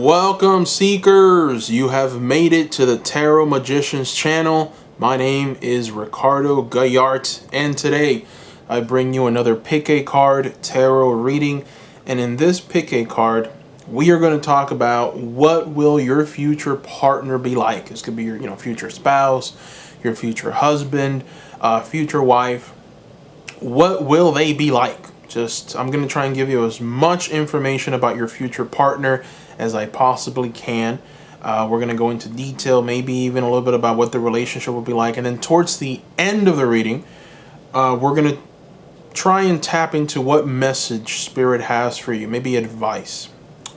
Welcome, seekers! You have made it to the Tarot Magicians channel. My name is Ricardo Gayart, and today I bring you another pick a card tarot reading. And in this pick a card, we are going to talk about what will your future partner be like. This could be your future spouse, your future husband, future wife. What will they be like? I'm going to try and give you as much information about your future partner as I possibly can. We're going to go into detail, maybe even a little bit about what the relationship will be like. And then towards the end of the reading, we're going to try and tap into what message Spirit has for you, maybe advice.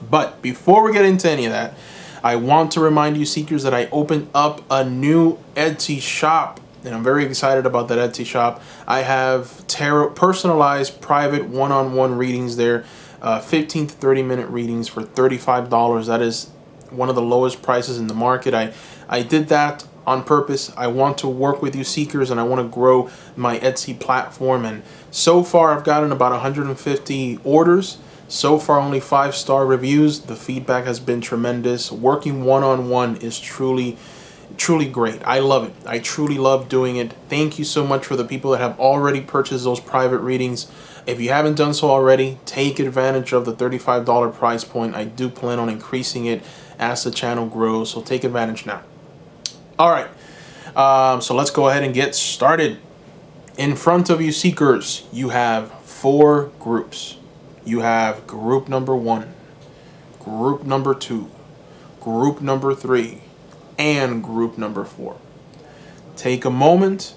But before we get into any of that, I want to remind you, seekers, that I opened up a new Etsy shop. And I'm very excited about that Etsy shop. I have tarot personalized private one-on-one readings there, 15 to 30 minute readings for $35. That is one of the lowest prices in the market. I did that on purpose. I want to work with you, seekers, and I want to grow my Etsy platform. And so far, I've gotten about 150 orders. So far, only 5-star reviews. The feedback has been tremendous. Working one-on-one is truly great. I love it. I truly love doing it. Thank you so much for the people that have already purchased those private readings. If you haven't done so already, take advantage of the $35 price point. I do plan on increasing it as the channel grows, so take advantage now. All right, so let's go ahead and get started. In front of you, seekers, you have 4 groups. You have group number 1, group number 2, group number 3, and group number 4. Take a moment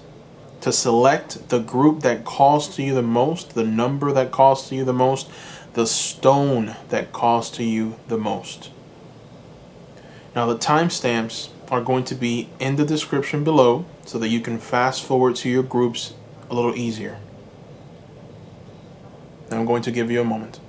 to select the group that calls to you the most, the number that calls to you the most, the stone that calls to you the most. Now the timestamps are going to be in the description below so that you can fast forward to your groups a little easier. And I'm going to give you a moment.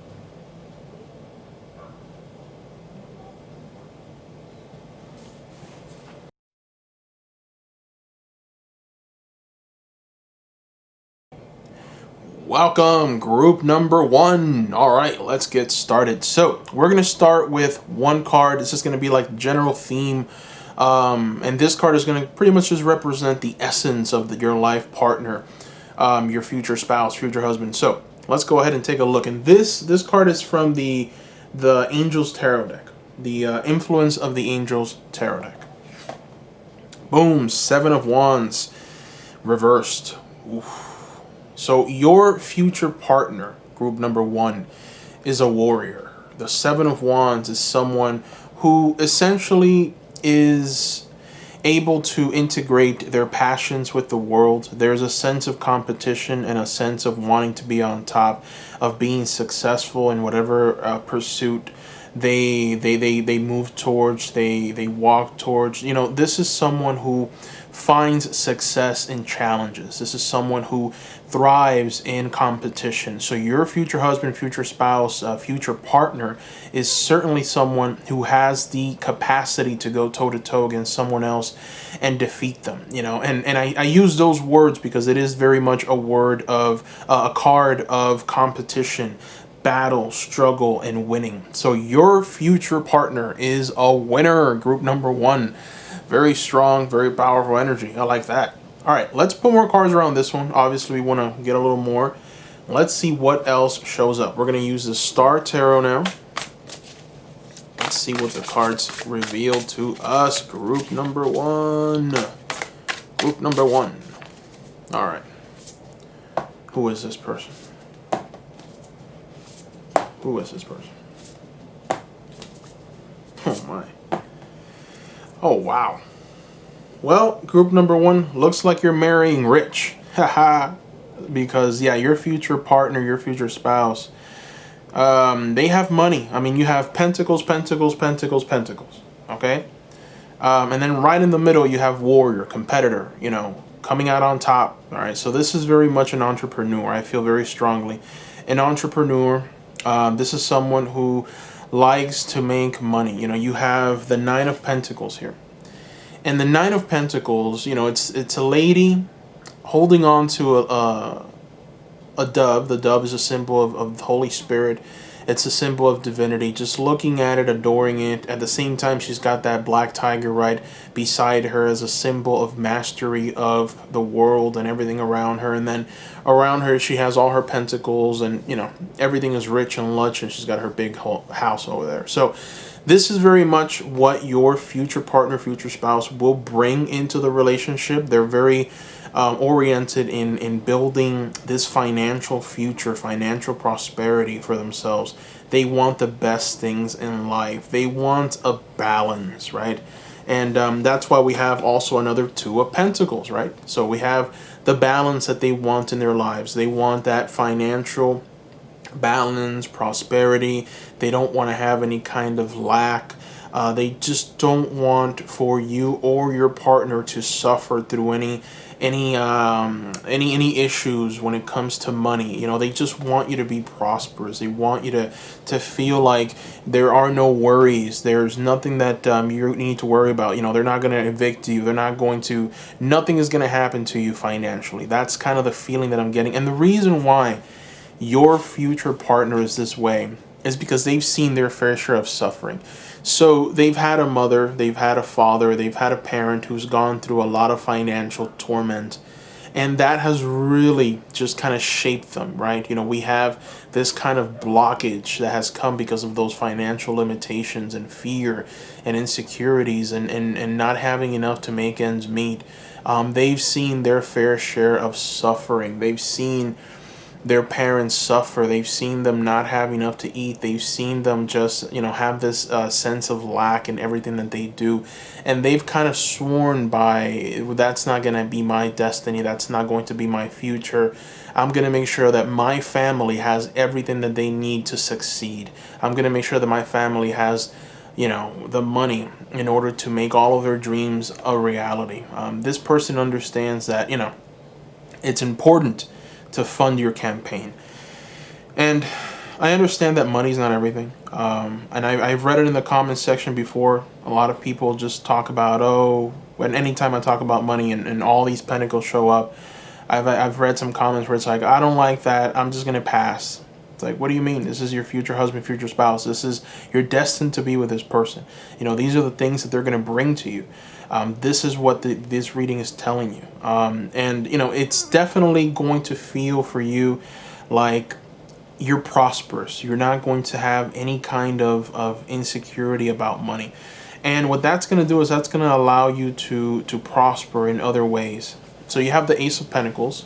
Welcome, group number 1. All right, let's get started. So we're going to start with one card. This is going to be like general theme. And this card is going to pretty much just represent the essence of your life partner, your future spouse, future husband. So let's go ahead and take a look. And this card is from the Angels Tarot deck, the Influence of the Angels Tarot deck. Boom, 7 of Wands reversed. Oof. So your future partner, group number 1, is a warrior. The 7 of Wands is someone who essentially is able to integrate their passions with the world. There's a sense of competition and a sense of wanting to be on top, of being successful in whatever pursuit they move towards, they walk towards. This is someone who finds success in challenges. This is someone who thrives in competition. So your future husband, future spouse, future partner is certainly someone who has the capacity to go toe-to-toe against someone else and defeat them. And I use those words because it is very much a word of a card of competition, battle, struggle, and winning. So your future partner is a winner, group number 1. Very strong, very powerful energy. I like that. All right, let's put more cards around this one. Obviously, we want to get a little more. Let's see what else shows up. We're going to use the Star Tarot now. Let's see what the cards reveal to us. Group number 1. Group number 1. All right. Who is this person? Who is this person? Oh, my. Oh, wow. Well, group number 1, looks like you're marrying rich. Haha. Because, yeah, your future partner, your future spouse, they have money. I mean, you have pentacles, pentacles, pentacles, pentacles. Okay? And then right in the middle, you have warrior, competitor, coming out on top. All right? So this is very much an entrepreneur. I feel very strongly. An entrepreneur, this is someone who likes to make money. You have the 9 of Pentacles here. And the 9 of Pentacles, it's a lady holding on to a dove. The dove is a symbol of the Holy Spirit. It's a symbol of divinity. Just looking at it, adoring it. At the same time, she's got that black tiger right beside her as a symbol of mastery of the world and everything around her. And then around her, she has all her pentacles, and everything is rich and lush, and she's got her big house over there. So this is very much what your future partner, future spouse will bring into the relationship. They're very oriented in building this financial future, financial prosperity for themselves. They want the best things in life. They want a balance, right? And that's why we have also another Two of Pentacles, right? So we have the balance that they want in their lives. They want that financial balance, prosperity. They don't want to have any kind of lack. They just don't want for you or your partner to suffer through any issues when it comes to money. They just want you to be prosperous. They want you to feel like there are no worries. There's nothing that you need to worry about. They're not going to evict you. Nothing is going to happen to you financially. That's kind of the feeling that I'm getting. And the reason why your future partner is this way is because they've seen their fair share of suffering. So they've had a mother, they've had a father, they've had a parent who's gone through a lot of financial torment. And that has really just kind of shaped them, right? We have this kind of blockage that has come because of those financial limitations and fear and insecurities and not having enough to make ends meet. They've seen their fair share of suffering. They've seen their parents suffer. They've seen them not have enough to eat. They've seen them just, have this sense of lack in everything that they do. And they've kind of sworn by, that's not going to be my destiny. That's not going to be my future. I'm going to make sure that my family has everything that they need to succeed. I'm going to make sure that my family has, the money in order to make all of their dreams a reality. This person understands that, it's important to fund your campaign. And I understand that money's not everything. And I've read it in the comments section before. A lot of people just talk about, anytime I talk about money and all these pentacles show up, I've read some comments where it's like, I don't like that, I'm just going to pass. It's like, what do you mean? This is your future husband, future spouse. You're destined to be with this person. These are the things that they're going to bring to you. This is what this reading is telling you. And it's definitely going to feel for you like you're prosperous. You're not going to have any kind of insecurity about money. And what that's going to do is that's going to allow you to prosper in other ways. So you have the Ace of Pentacles.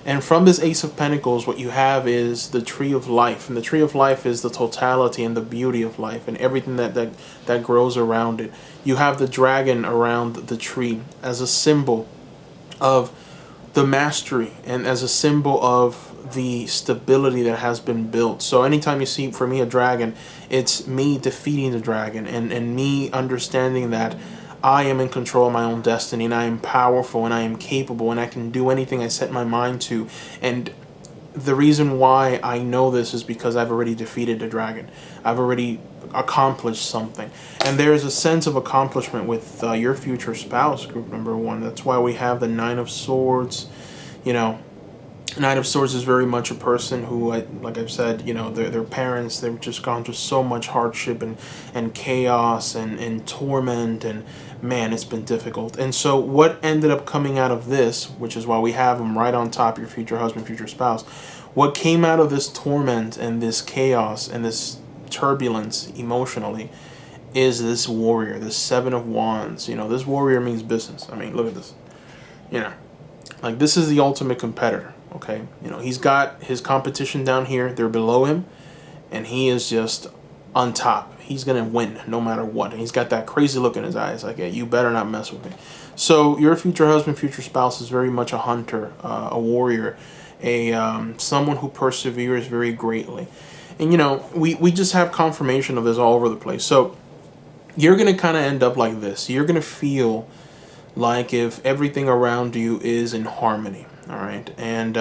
And from this Ace of Pentacles, what you have is the Tree of Life. And the Tree of Life is the totality and the beauty of life and everything that grows around it. You have the dragon around the tree as a symbol of the mastery and as a symbol of the stability that has been built. So anytime you see, for me, a dragon, it's me defeating the dragon and me understanding that I am in control of my own destiny, and I am powerful, and I am capable, and I can do anything I set my mind to. And the reason why I know this is because I've already defeated the dragon. I've already accomplished something. And there's a sense of accomplishment with your future spouse, group number one. That's why we have the Nine of Swords. Knight of Swords is very much a person who, like I've said, their parents, they've just gone through so much hardship and chaos and torment, and man, it's been difficult. And so what ended up coming out of this, which is why we have them right on top, your future husband, future spouse, what came out of this torment and this chaos and this turbulence emotionally is this warrior, this Seven of Wands. This warrior means business. I mean, look at this. Like, this is the ultimate competitor. Okay, he's got his competition down here. They're below him, and he is just on top. He's gonna win no matter what. And he's got that crazy look in his eyes, like, hey, you better not mess with me. So your future husband, future spouse is very much a hunter, a warrior, someone who perseveres very greatly. And we just have confirmation of this all over the place. So you're gonna kind of end up like this. You're gonna feel like if everything around you is in harmony. All right. And,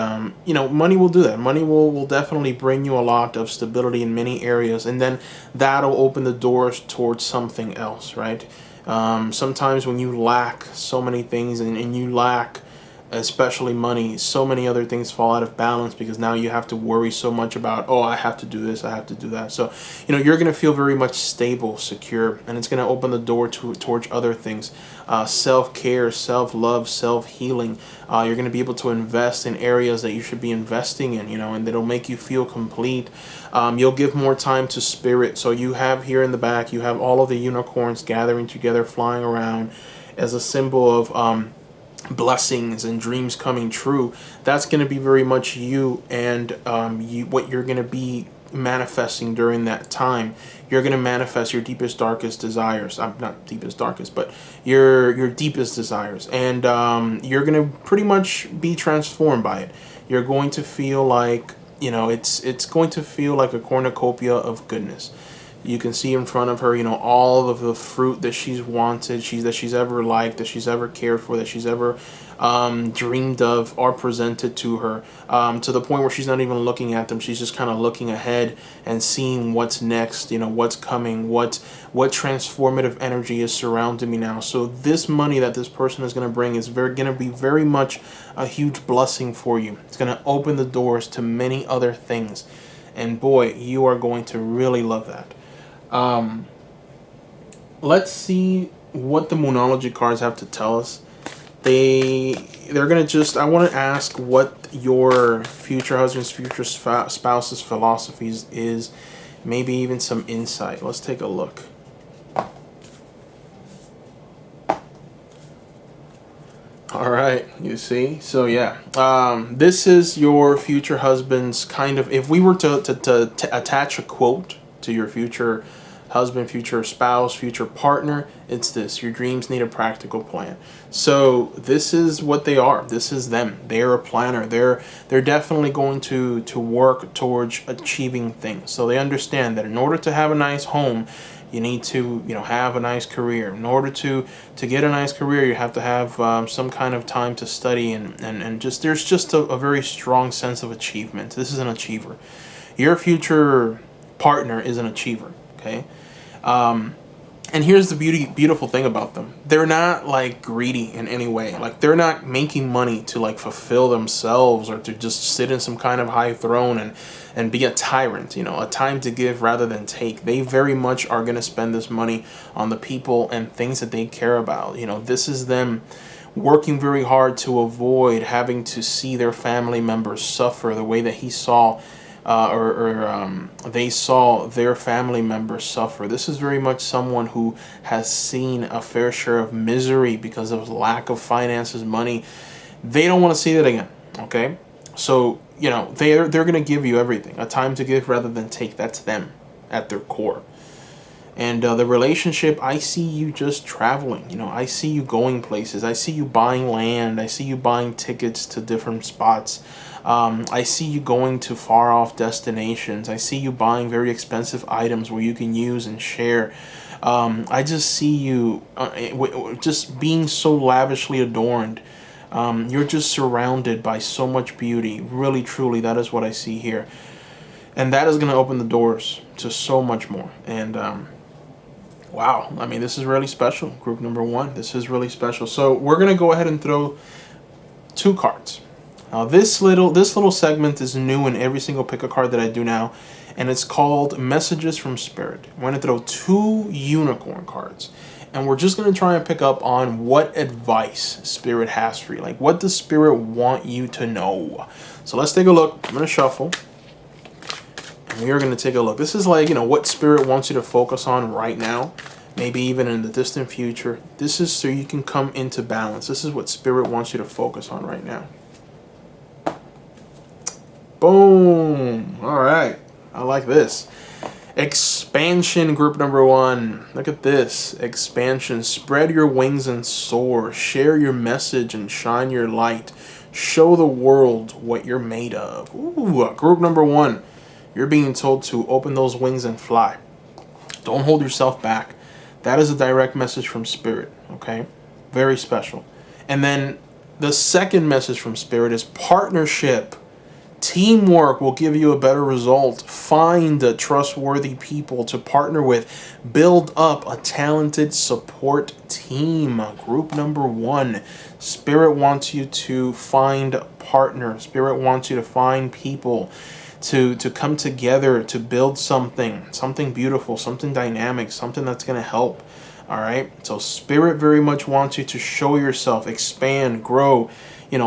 money will do that. Money will definitely bring you a lot of stability in many areas. And then that'll open the doors towards something else, right? Sometimes when you lack so many things and you lack especially money, so many other things fall out of balance because now you have to worry so much about, oh, I have to do this, I have to do that. So, you're going to feel very much stable, secure, and it's going to open the door towards other things. Self-care, self-love, self-healing. You're going to be able to invest in areas that you should be investing in, and that'll make you feel complete. You'll give more time to spirit. So you have here in the back, you have all of the unicorns gathering together, flying around as a symbol of blessings and dreams coming true. That's going to be very much you and what you're going to be manifesting during that time. You're going to manifest your deepest, darkest desires. Not deepest, darkest, but your deepest desires, and you're going to pretty much be transformed by it. You're going to feel like, it's going to feel like a cornucopia of goodness. You can see in front of her, all of the fruit that she's wanted, that she's ever liked, that she's ever cared for, that she's ever dreamed of, are presented to her, to the point where she's not even looking at them. She's just kind of looking ahead and seeing what's next, what's coming, what transformative energy is surrounding me now. So this money that this person is going to bring is going to be very much a huge blessing for you. It's going to open the doors to many other things. And boy, you are going to really love that. Let's see what the Moonology cards have to tell us. They're gonna I want to ask what your future husband's, future spouse's philosophies is, maybe even some insight. Let's take a look. All right, you see. So yeah, this is your future husband's kind of. If we were to attach a quote to your future husband, future spouse, future partner, it's this: your dreams need a practical plan. So this is what they are. This is them. They're a planner. They're definitely going to work towards achieving things. So they understand that in order to have a nice home, you need to have a nice career. In order to get a nice career, you have to have some kind of time to study, and just there's just a very strong sense of achievement. This is an achiever. Your future partner is an achiever. Okay. And here's the beautiful thing about them. They're not like greedy in any way. Like, they're not making money to like fulfill themselves or to just sit in some kind of high throne and be a tyrant, a time to give rather than take. They very much are going to spend this money on the people and things that they care about. This is them working very hard to avoid having to see their family members suffer the way that he saw they saw their family members suffer. This is very much someone who has seen a fair share of misery because of lack of finances, money. They don't want to see that again. Okay, so they're going to give you everything. A time to give rather than take. That's them at their core. And the relationship, I see you just traveling. I see you going places. I see you buying land. I see you buying tickets to different spots. I see you going to far off destinations. I see you buying very expensive items where you can use and share. I just see you just being so lavishly adorned. You're just surrounded by so much beauty. Really, truly, that is what I see here. And that is going to open the doors to so much more. And wow, I mean, this is really special. Group number 1, this is really special. So we're going to go ahead and throw 2 cards. Now this little segment is new in every single pick a card that I do now, and it's called Messages from Spirit. I'm going to throw 2 unicorn cards, and we're just going to try and pick up on what advice Spirit has for you. Like, what does Spirit want you to know? So let's take a look. I'm going to shuffle, and we are going to take a look. This is like, what Spirit wants you to focus on right now, maybe even in the distant future. This is so you can come into balance. This is what Spirit wants you to focus on right now. Boom. All right. I like this. Expansion, group number 1. Look at this. Expansion. Spread your wings and soar. Share your message and shine your light. Show the world what you're made of. Ooh, group number 1. You're being told to open those wings and fly. Don't hold yourself back. That is a direct message from Spirit. Okay? Very special. And then the second message from Spirit is partnership. Teamwork will give you a better result. Find trustworthy people to partner with. Build up a talented support team. Group number 1. Spirit wants you to find partners. Spirit wants you to find people to come together to build something beautiful, something dynamic, something that's going to help. All right. So Spirit very much wants you to show yourself, expand, grow,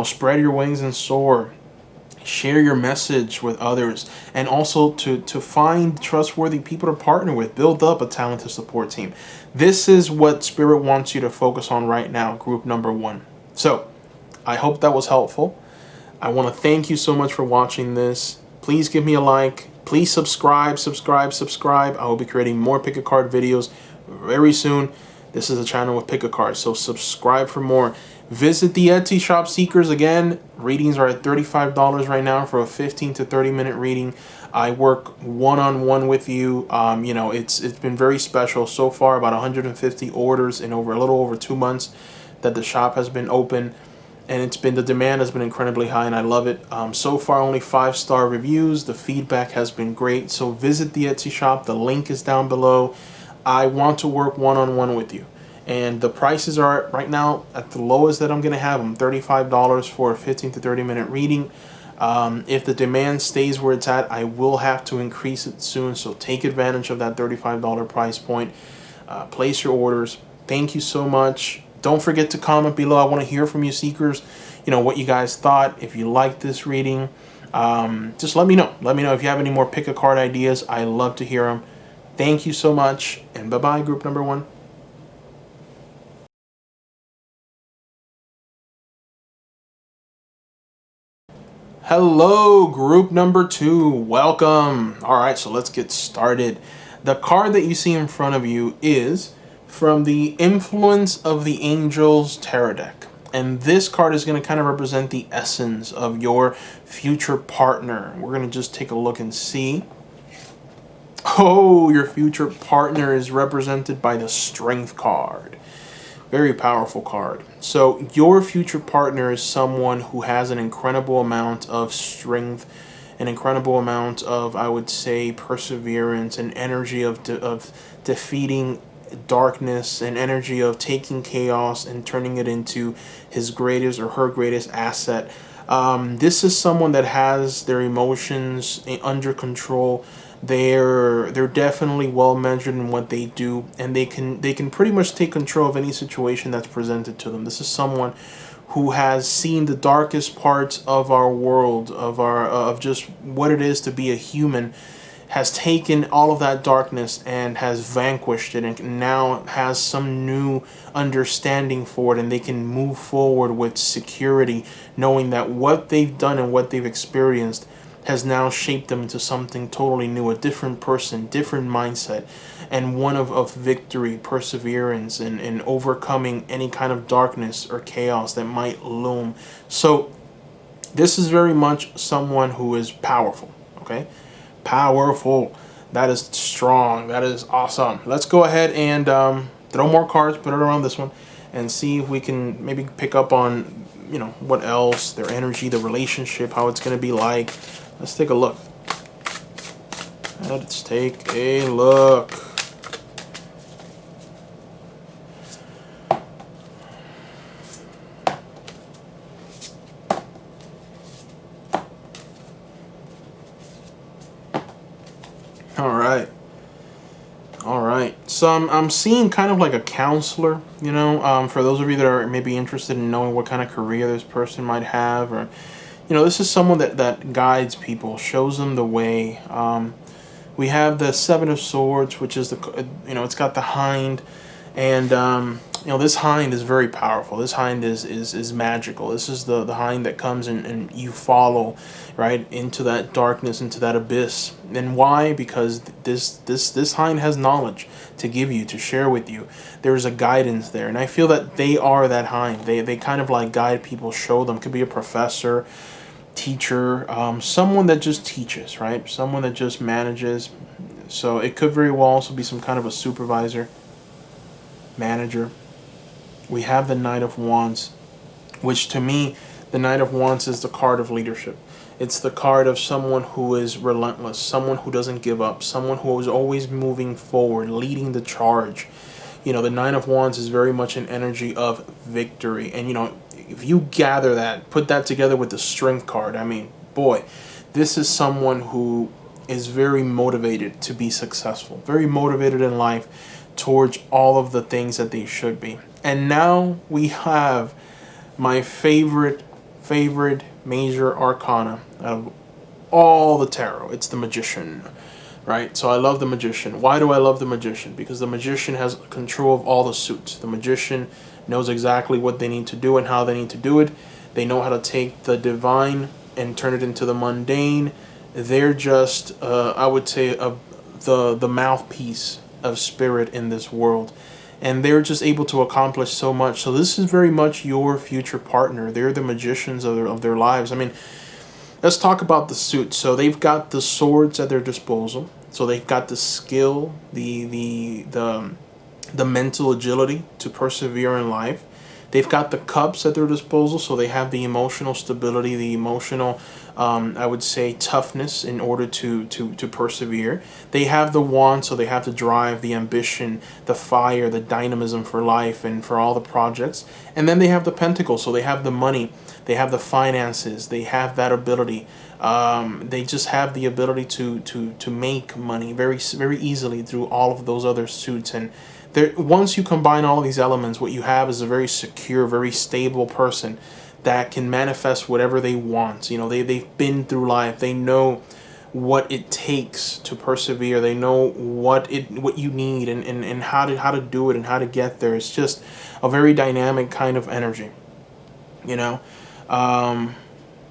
spread your wings and soar. Share your message with others, and also to find trustworthy people to partner with. Build up a talented support team. This is what Spirit wants you to focus on right now, group number 1. So I hope that was helpful. I want to thank you so much for watching this. Please give me a like. Please subscribe. I will be creating more pick a card videos very soon. This is a channel with pick a card, so subscribe for more. Visit the Etsy shop, seekers. Again, readings are at $35 right now for a 15 to 30 minute reading. I work one-on-one with you. It's been very special so far. About 150 orders in a little over 2 months that the shop has been open, and the demand has been incredibly high, and I love it. So far, only 5-star reviews. The feedback has been great. So visit the Etsy shop. The link is down below. I want to work one-on-one with you. And the prices are right now at the lowest that I'm going to have them, $35 for a 15 to 30 minute reading. If the demand stays where it's at, I will have to increase it soon. So take advantage of that $35 price point. Place your orders. Thank you so much. Don't forget to comment below. I want to hear from you, seekers. What you guys thought. If you liked this reading, just let me know. Let me know if you have any more pick a card ideas. I love to hear them. Thank you so much. And bye-bye, group number 1. Hello, group number 2. Welcome. All right, so let's get started. The card that you see in front of you is from the Influence of the Angels tarot deck. And this card is going to kind of represent the essence of your future partner. We're going to just take a look and see. Oh, your future partner is represented by the Strength card. Very powerful card. So your future partner is someone who has an incredible amount of strength, an incredible amount of, I would say, perseverance and energy of defeating darkness, and energy of taking chaos and turning it into his greatest or her greatest asset. This is someone that has their emotions under control. They're definitely well measured in what they do, and they can pretty much take control of any situation that's presented to them. This is someone who has seen the darkest parts of our world, of just what it is to be a human, has taken all of that darkness and has vanquished it, and now has some new understanding for it, and they can move forward with security, knowing that what they've done and what they've experienced has now shaped them into something totally new, a different person, different mindset, and one of victory, perseverance, and overcoming any kind of darkness or chaos that might loom. So this is very much someone who is powerful, okay? Powerful. That is strong. That is awesome. Let's go ahead and throw more cards, put it around this one, and see if we can maybe pick up on, what else, their energy, the relationship, how it's going to be like. Let's take a look. Let's take a look. All right. So I'm seeing kind of like a counselor, for those of you that are maybe interested in knowing what kind of career this person might have, or this is someone that guides people, shows them the way. We have the Seven of Swords, which is it's got the hind, and this hind is very powerful. This hind is magical. This is the hind that comes and you follow right into that darkness, into that abyss. And why? Because this hind has knowledge to give you, to share with you. There's a guidance there, and I feel that they are that hind. They kind of like guide people, show them. Could be a professor, teacher, someone that just teaches, right? Someone that just manages. So it could very well also be some kind of a supervisor, manager. We have the Knight of Wands, which to me, The Knight of Wands is the card of leadership. It's the card of someone who is relentless, someone who doesn't give up, someone who is always moving forward, leading the charge. You know, the Nine of Wands is very much an energy of victory. And, you know, if you gather that, put that together with the Strength card, I mean, boy, this is someone who is very motivated to be successful, very motivated in life towards all of the things that they should be. And now we have my favorite major arcana out of all the tarot. It's the Magician, right? So I love the Magician. Why do I love the Magician? Because the Magician has control of all the suits. The Magician knows exactly what they need to do and how they need to do it. They know how to take the divine and turn it into the mundane. They're just, I would say, the mouthpiece of spirit in this world. And they're just able to accomplish so much. So this is very much your future partner. They're the magicians of their lives. I mean, let's talk about the suits. So they've got the swords at their disposal. So they've got the skill, the mental agility to persevere in life. They've got the cups at their disposal, so they have the emotional stability, the emotional, I would say, toughness in order to persevere. They have the wand, so they have the drive, the ambition, the fire, the dynamism for life and for all the projects. And then they have the pentacle, so they have the money, they have the finances, they have that ability. They just have the ability to make money very easily through all of those other suits. And once you combine all of these elements, what you have is a very secure, very stable person that can manifest whatever they want. You know, they've been through life. They know what it takes to persevere. They know what you need and how to do it and how to get there. It's just a very dynamic kind of energy, you know.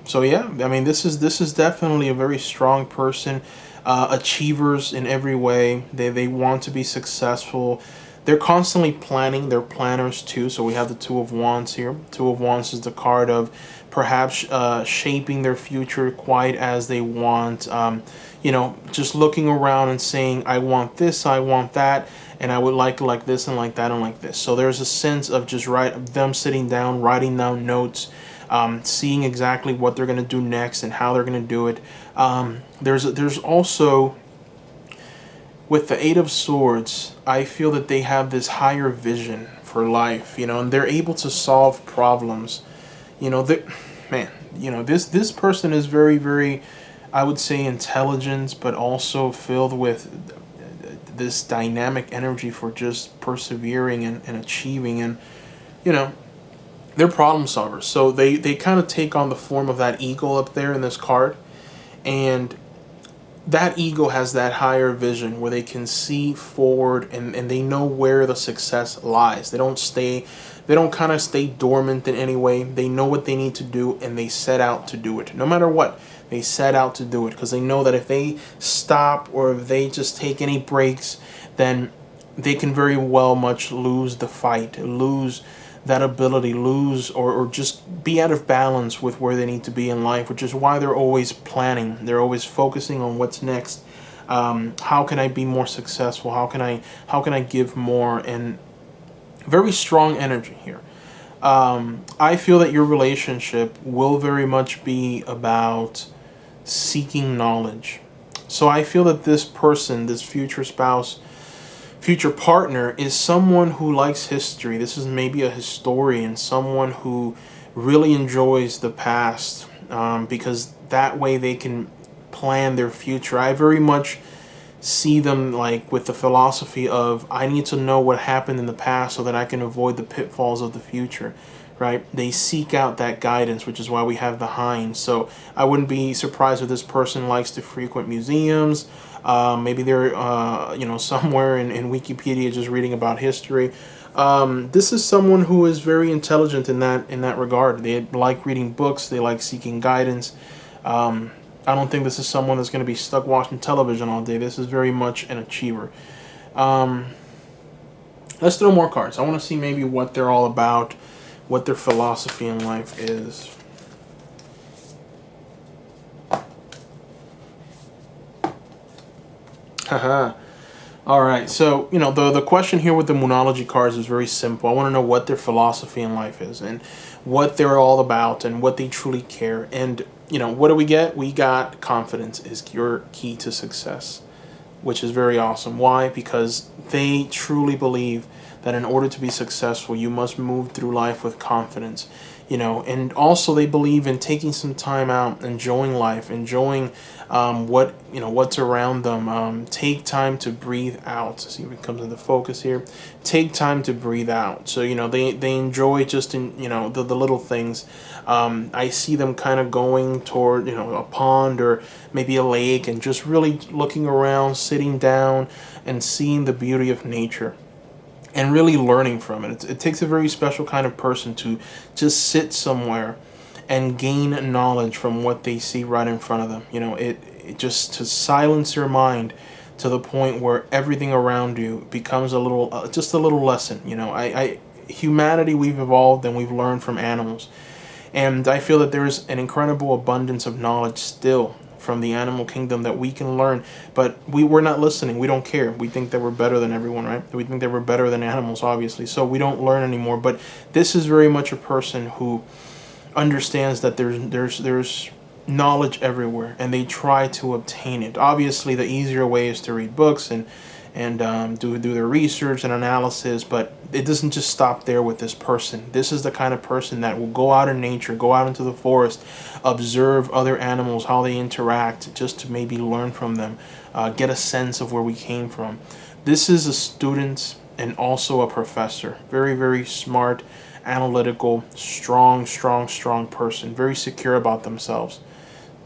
So yeah, I mean, this is definitely a very strong person. Achievers in every way. They want to be successful. They're constantly planning. They're planners too. So we have the Two of Wands here. Two of Wands is the card of perhaps shaping their future quite as they want. You know, just looking around and saying, I want this, I want that, and I would like this and like that and like this. So there's a sense of just them sitting down, writing down notes, seeing exactly what they're going to do next and how they're going to do it. There's also, with the Eight of Swords, I feel that they have this higher vision for life, you know, and they're able to solve problems. You know, this person is very, I would say, intelligent, but also filled with this dynamic energy for just persevering and achieving, and, you know, they're problem solvers. So they kind of take on the form of that eagle up there in this card, and that ego has that higher vision where they can see forward and they know where the success lies. They don't kind of stay dormant in any way. They know what they need to do and they set out to do it. No matter what, they set out to do it because they know that if they stop or if they just take any breaks, then they can very well much lose the fight, lose that ability, lose or just be out of balance with where they need to be in life, which is why they're always planning. They're always focusing on what's next. How can I be more successful? How can I give more? And very strong energy here. I feel that your relationship will very much be about seeking knowledge. So I feel that this person, this future spouse, future partner, is someone who likes history. This is maybe a historian, someone who really enjoys the past, because that way they can plan their future. I very much see them like with the philosophy of, I need to know what happened in the past so that I can avoid the pitfalls of the future, right? They seek out that guidance, which is why we have the Hind. So I wouldn't be surprised if this person likes to frequent museums. Maybe they're somewhere in Wikipedia just reading about history. This is someone who is very intelligent in that regard. They like reading books. They like seeking guidance. I don't think this is someone that's going to be stuck watching television all day. This is very much an achiever. Let's throw more cards. I want to see maybe what they're all about, what their philosophy in life is. Haha. All right, so the question here with the Moonology cards is very simple. I want to know what their philosophy in life is and what they're all about and what they truly care. And what do we get? We got confidence is your key to success, which is very awesome. Why? Because they truly believe that in order to be successful, you must move through life with confidence. And also they believe in taking some time out, enjoying life, enjoying what's around them. Take time to breathe out. See if it comes into focus here. Take time to breathe out. So they enjoy just in the little things. I see them kind of going toward a pond or maybe a lake and just really looking around, sitting down and seeing the beauty of nature and really learning from it. It takes a very special kind of person to just sit somewhere and gain knowledge from what they see right in front of them. It just to silence your mind to the point where everything around you becomes a little, just a little lesson. Humanity, we've evolved and we've learned from animals. And I feel that there's an incredible abundance of knowledge still from the animal kingdom that we can learn, but we're not listening. We don't care. We think that we're better than everyone, right? We think that we're better than animals, obviously. So we don't learn anymore. But this is very much a person who understands that there's knowledge everywhere, and they try to obtain it. Obviously, the easier way is to read books and do their research and analysis, but it doesn't just stop there with this person. This is the kind of person that will go out in nature, go out into the forest, observe other animals, how they interact, just to maybe learn from them, get a sense of where we came from. This is a student and also a professor. Very, very smart, analytical, strong person, very secure about themselves.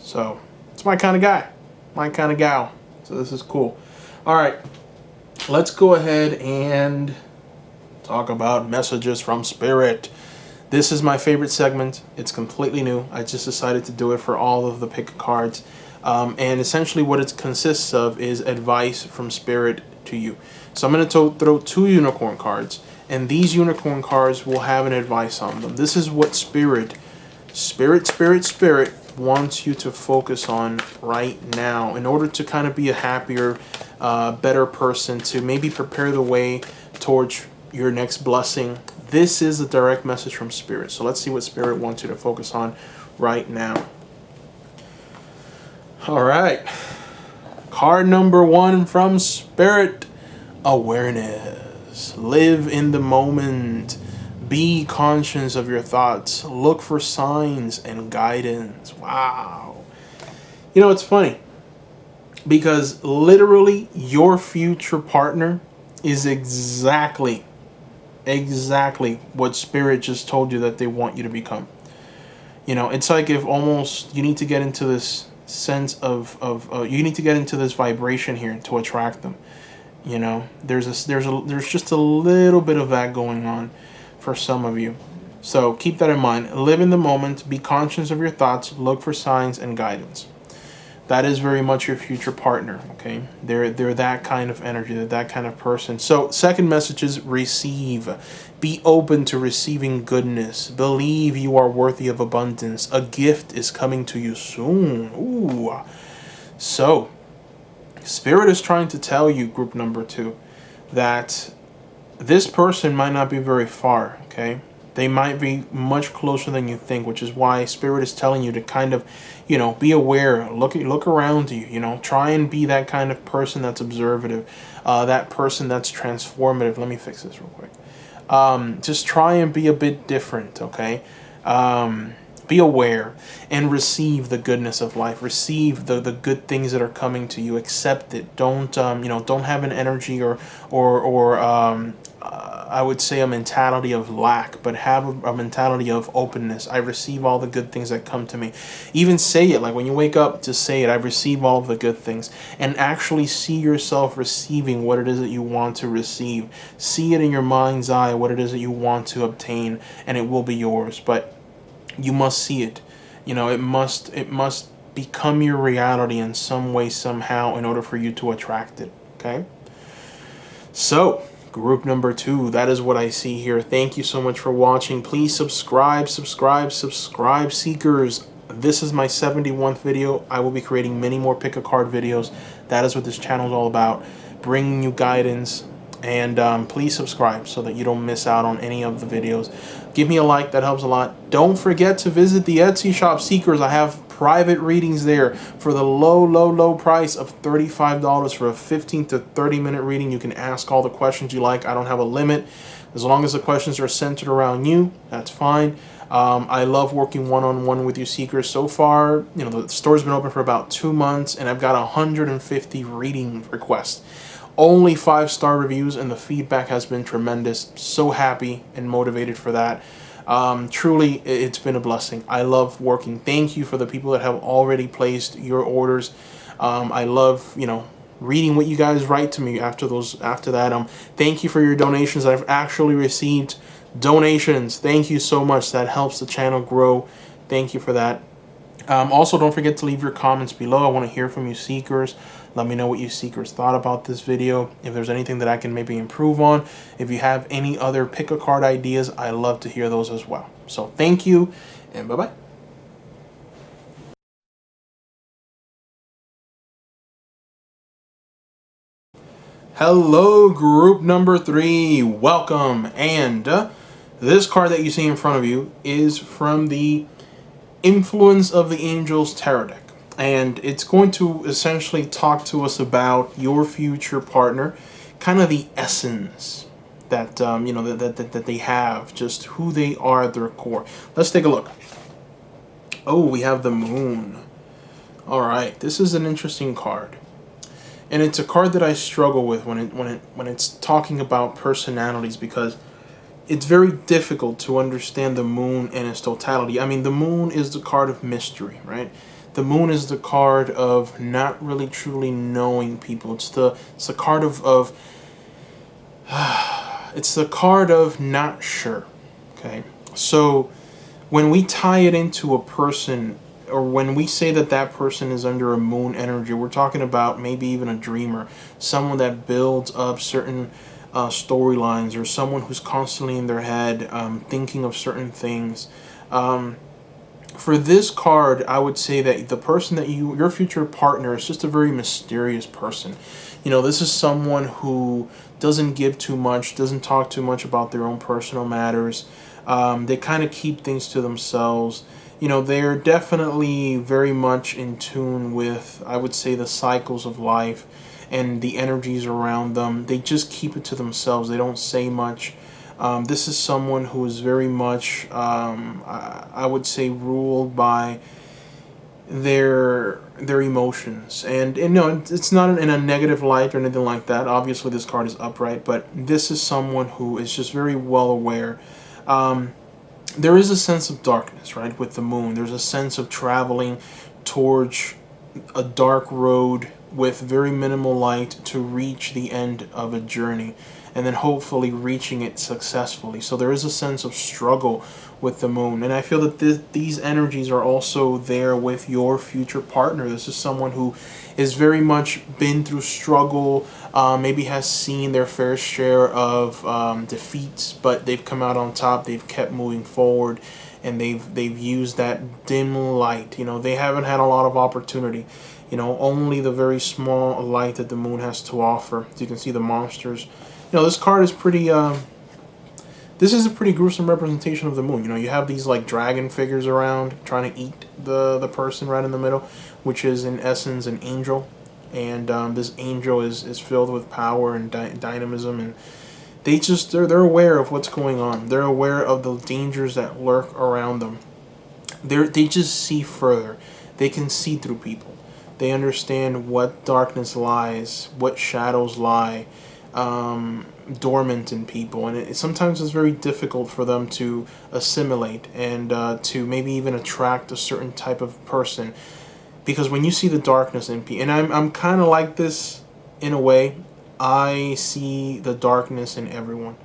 So it's my kind of guy, my kind of gal. So this is cool. All right. Let's go ahead and talk about messages from Spirit. This is my favorite segment. It's completely new. I just decided to do it for all of the pick cards. And essentially what it consists of is advice from Spirit to you. So I'm going to throw 2 unicorn cards. And these unicorn cards will have an advice on them. This is what Spirit wants you to focus on right now in order to kind of be a happier, better person, to maybe prepare the way towards your next blessing. This is a direct message from Spirit. So let's see what Spirit wants you to focus on right now. All right. Card number 1 from Spirit. Awareness. Live in the moment. Be conscious of your thoughts. Look for signs and guidance. Wow. It's funny because literally your future partner is exactly what Spirit just told you that they want you to become. It's like if almost you need to get into this sense of you need to get into this vibration here to attract them. There's just a little bit of that going on for some of you. So keep that in mind. Live in the moment. Be conscious of your thoughts. Look for signs and guidance. That is very much your future partner. Okay, they're that kind of energy. They're that kind of person. So second message is receive. Be open to receiving goodness. Believe you are worthy of abundance. A gift is coming to you soon. Ooh. So Spirit is trying to tell you, group number 2, that this person might not be very far, okay? They might be much closer than you think, which is why Spirit is telling you to kind of, be aware, look around you, try and be that kind of person that's observative, that person that's transformative. Let me fix this real quick. Just try and be a bit different, okay? Be aware and receive the goodness of life. Receive the good things that are coming to you. Accept it. Don't have an energy or I would say a mentality of lack, but have a mentality of openness. I receive all the good things that come to me. Even say it, like when you wake up, just say it. I receive all of the good things, and actually see yourself receiving what it is that you want to receive. See it in your mind's eye, what it is that you want to obtain, and it will be yours. But you must see it. It must become your reality in some way, somehow, in order for you to attract it. Okay? So, group number 2, that is what I see here. Thank you so much for watching. Please subscribe, seekers. This is my 71st video. I will be creating many more pick a card videos. That is what this channel is all about. bringing you guidance. And please subscribe so that you don't miss out on any of the videos. Give me a like, that helps a lot. Don't forget to visit the Etsy shop, Seekers. I have private readings there for the low price of $35 for a 15 to 30 minute reading. You can ask all the questions you like. I don't have a limit. As long as the questions are centered around you, that's fine. I love working one-on-one with you, Seekers. So far, you know, the store's been open for about 2 months, and I've got 150 reading requests. Only 5-star reviews, and the feedback has been tremendous. So happy and motivated for that. Truly, it's been a blessing. I love working. Thank you for the people that have already placed your orders. I love, you know, reading what you guys write to me after that. Thank you for your donations. I've actually received donations. Thank you so much. That helps the channel grow. Thank you for that. Also, don't forget to leave your comments below. I want to hear from you, Seekers. Let me know what you Seekers thought about this video. If there's anything that I can maybe improve on. If you have any other pick-a-card ideas, I love to hear those as well. So thank you, and bye-bye. Hello, group number 3. Welcome. And this card that you see in front of you is from the Influence of the Angels Tarot deck. And it's going to essentially talk to us about your future partner, kind of the essence that you know that they have, just who they are at their core. Let's take a look. Oh, we have the Moon. All right, this is an interesting card, and it's a card that I struggle with when it's talking about personalities, because it's very difficult to understand the Moon in its totality. I mean, the Moon is the card of mystery, right? The Moon is the card of not really truly knowing people. It's the card of it's the card of not sure. Okay, so when we tie it into a person, or when we say that that person is under a Moon energy, we're talking about maybe even a dreamer, someone that builds up certain storylines, or someone who's constantly in their head thinking of certain things. For this card, I would say that the person that your future partner is just a very mysterious person. You know, this is someone who doesn't give too much, doesn't talk too much about their own personal matters. They kind of keep things to themselves. You know, they're definitely very much in tune with, I would say, the cycles of life and the energies around them. They just keep it to themselves. They don't say much. This is someone who is very much, I would say, ruled by their emotions. And no, it's not in a negative light or anything like that. Obviously, this card is upright, but this is someone who is just very well aware. There is a sense of darkness, right, with the Moon. There's a sense of traveling towards a dark road with very minimal light to reach the end of a journey, and then hopefully reaching it successfully. So there is a sense of struggle with the Moon, and I feel that these energies are also there with your future partner. This is someone who is very much been through struggle, maybe has seen their fair share of defeats, but they've come out on top. They've kept moving forward, and they've used that dim light. You know, they haven't had a lot of opportunity. You know, only the very small light that the Moon has to offer. As you can see, the monsters. You know, this card is pretty, this is a pretty gruesome representation of the Moon. You know, you have these, like, dragon figures around trying to eat the person right in the middle, which is, in essence, an angel. And this angel is filled with power and dynamism, and they're aware of what's going on. They're aware of the dangers that lurk around them. They just see further. They can see through people. They understand what darkness lies, what shadows lie dormant in people, and sometimes it's very difficult for them to assimilate and to maybe even attract a certain type of person, because when you see the darkness in people, and I'm kind of like this in a way, I see the darkness in everyone,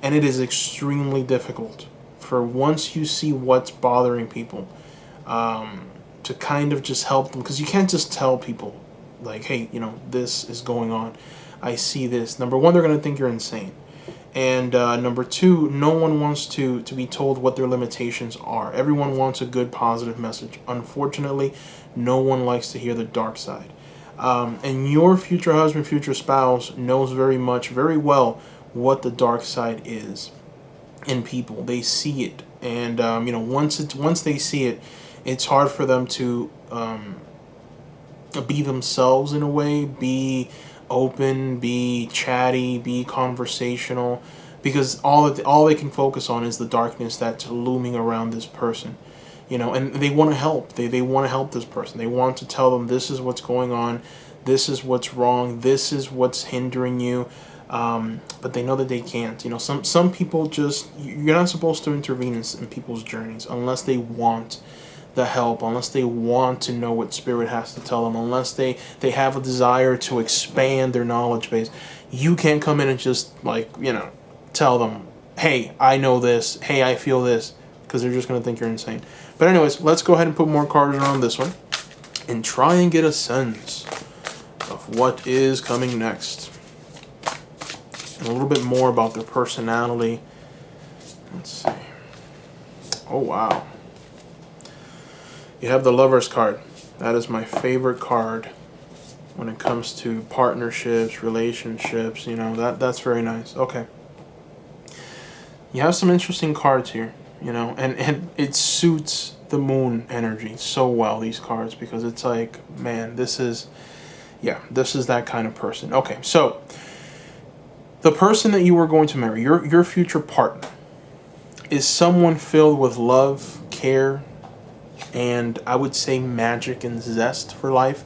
and it is extremely difficult for, once you see what's bothering people, to kind of just help them, because you can't just tell people, like, hey, you know, this is going on, I see this. Number one, they're going to think you're insane. And number two, no one wants to be told what their limitations are. Everyone wants a good, positive message. Unfortunately, no one likes to hear the dark side. And your future husband, future spouse knows very well what the dark side is in people. They see it, and once they see it, it's hard for them to be themselves in a way, be open, be chatty, be conversational, because all they can focus on is the darkness that's looming around this person. And they want to help. They want to help this person. They want to tell them, this is what's going on, this is what's wrong, this is what's hindering you. But they know that they can't. Some people just, you're not supposed to intervene in people's journeys unless they want the help, unless they want to know what spirit has to tell them, unless they have a desire to expand their knowledge base. You can't come in and just tell them, hey, I know this, hey, I feel this, because they're just going to think you're insane. But anyways, let's go ahead and put more cards around this one and try and get a sense of what is coming next. And a little bit more about their personality. Let's see. Oh, wow. You have the Lovers card. That is my favorite card when it comes to partnerships, relationships. That's very nice. Okay. You have some interesting cards here, and it suits the moon energy so well, these cards, because it's like, man, this is that kind of person. Okay, so the person that you are going to marry, your future partner, is someone filled with love, care, and I would say magic and zest for life.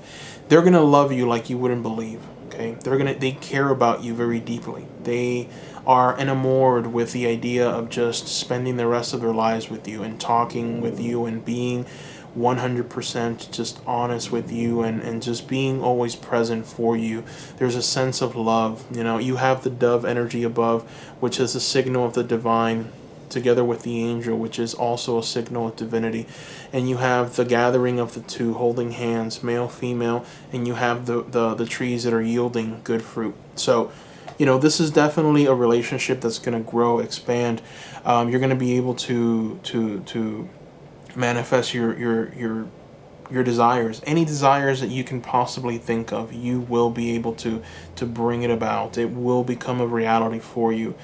They're gonna love you like you wouldn't believe. Okay, they care about you very deeply. They are enamored with the idea of just spending the rest of their lives with you and talking with you and being 100% just honest with you and just being always present for you. There's a sense of love. You have the dove energy above, which is a signal of the divine, together with the angel, which is also a signal of divinity. And you have the gathering of the two holding hands, male, female, and you have the trees that are yielding good fruit. So, this is definitely a relationship that's going to grow, expand. You're going to be able to manifest your desires. Any desires that you can possibly think of, you will be able to bring it about. It will become a reality for you.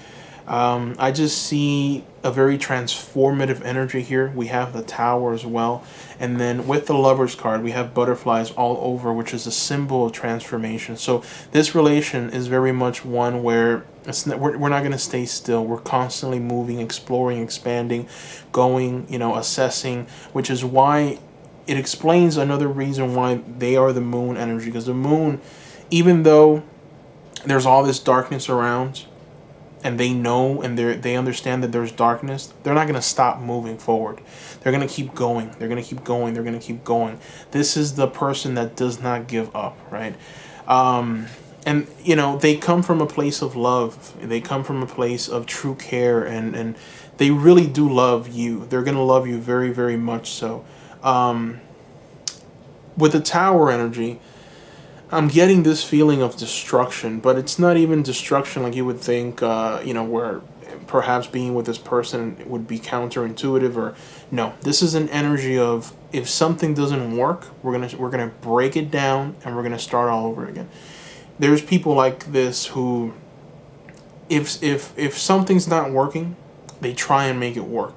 I just see a very transformative energy here. We have the Tower as well. And then with the Lovers card, we have butterflies all over, which is a symbol of transformation. So this relation is very much one where we're not going to stay still. We're constantly moving, exploring, expanding, going, assessing, which is why it explains another reason why they are the moon energy. Because the moon, even though there's all this darkness around, and they know and they understand that there's darkness, they're not going to stop moving forward. They're going to keep going. They're going to keep going. They're going to keep going. This is the person that does not give up, right? And, they come from a place of love. They come from a place of true care, and they really do love you. They're going to love you very, very much so. With the Tower energy, I'm getting this feeling of destruction, but it's not even destruction like you would think, where perhaps being with this person would be counterintuitive, or no. This is an energy of, if something doesn't work, we're gonna break it down and we're gonna start all over again. There's people like this who, if something's not working, they try and make it work.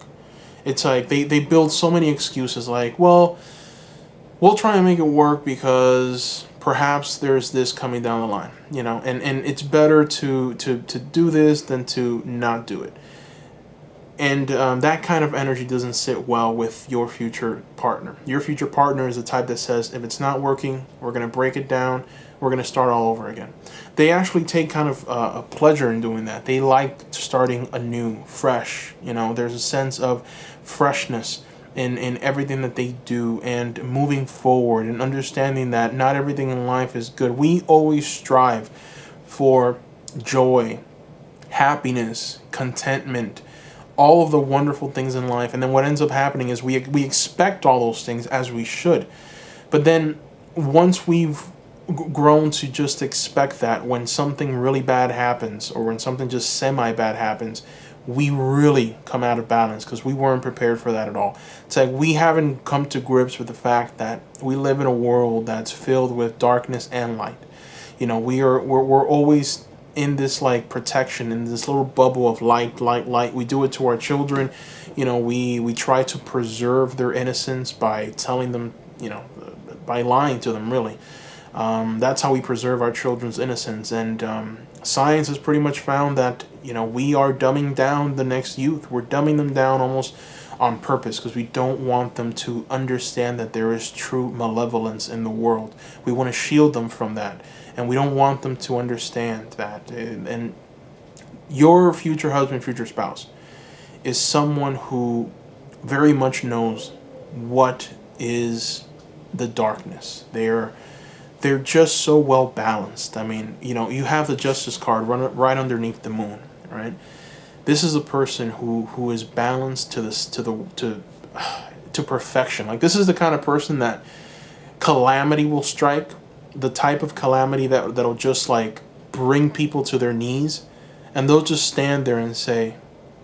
It's like they build so many excuses, like, well, we'll try and make it work because perhaps there's this coming down the line, and it's better to do this than to not do it. And that kind of energy doesn't sit well with your future partner. Your future partner is the type that says, if it's not working, we're going to break it down, we're going to start all over again. They actually take kind of a pleasure in doing that. They like starting anew, fresh. There's a sense of freshness in everything that they do, and moving forward and understanding that not everything in life is good. We always strive for joy, happiness, contentment, all of the wonderful things in life. And then what ends up happening is we expect all those things, as we should. But then once we've grown to just expect that, when something really bad happens, or when something just semi-bad happens, we really come out of balance because we weren't prepared for that at all. It's like we haven't come to grips with the fact that we live in a world that's filled with darkness and light. You know, we're always in this like protection, in this little bubble of light, light, light. We do it to our children. You know, we try to preserve their innocence by telling them, you know, by lying to them, really. That's how we preserve our children's innocence. And science has pretty much found that, you know, we are dumbing down the next youth. We're dumbing them down almost on purpose because we don't want them to understand that there is true malevolence in the world. We want to shield them from that. And we don't want them to understand that. And your future husband, future spouse is someone who very much knows what is the darkness. They're just so well balanced. I mean, you know, you have the Justice card right underneath the moon, right? This is a person who is balanced to perfection. Like, this is the kind of person that calamity will strike, the type of calamity that'll just like bring people to their knees, and they'll just stand there and say,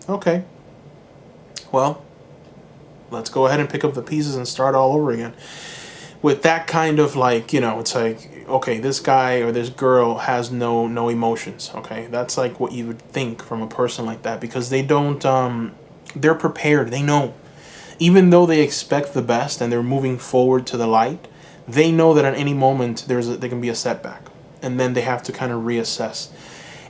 okay, well, let's go ahead and pick up the pieces and start all over again. With that kind of, like, you know, it's like, okay, this guy or this girl has no emotions. Okay, that's like what you would think from a person like that, because they don't they're prepared. They know, even though they expect the best and they're moving forward to the light, they know that at any moment there can be a setback, and then they have to kind of reassess.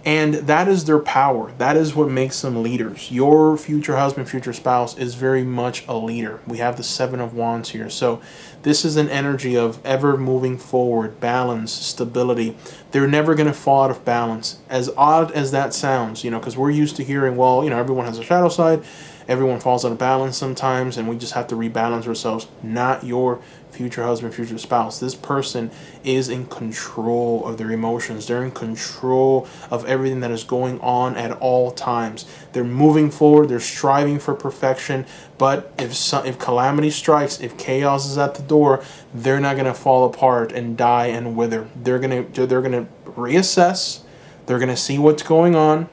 And that is their power. That is what makes them leaders. Your future husband, future spouse is very much a leader. We have the Seven of Wands here. So this is an energy of ever moving forward, balance, stability. They're never going to fall out of balance. As odd as that sounds, you know, because we're used to hearing, well, you know, everyone has a shadow side. Everyone falls out of balance sometimes, and we just have to rebalance ourselves. Not your future husband, future spouse. This person is in control of their emotions. They're in control of everything that is going on at all times. They're moving forward. They're striving for perfection. But if calamity strikes, if chaos is at the door, they're not going to fall apart and die and wither. They're gonna reassess. They're gonna see what's going on.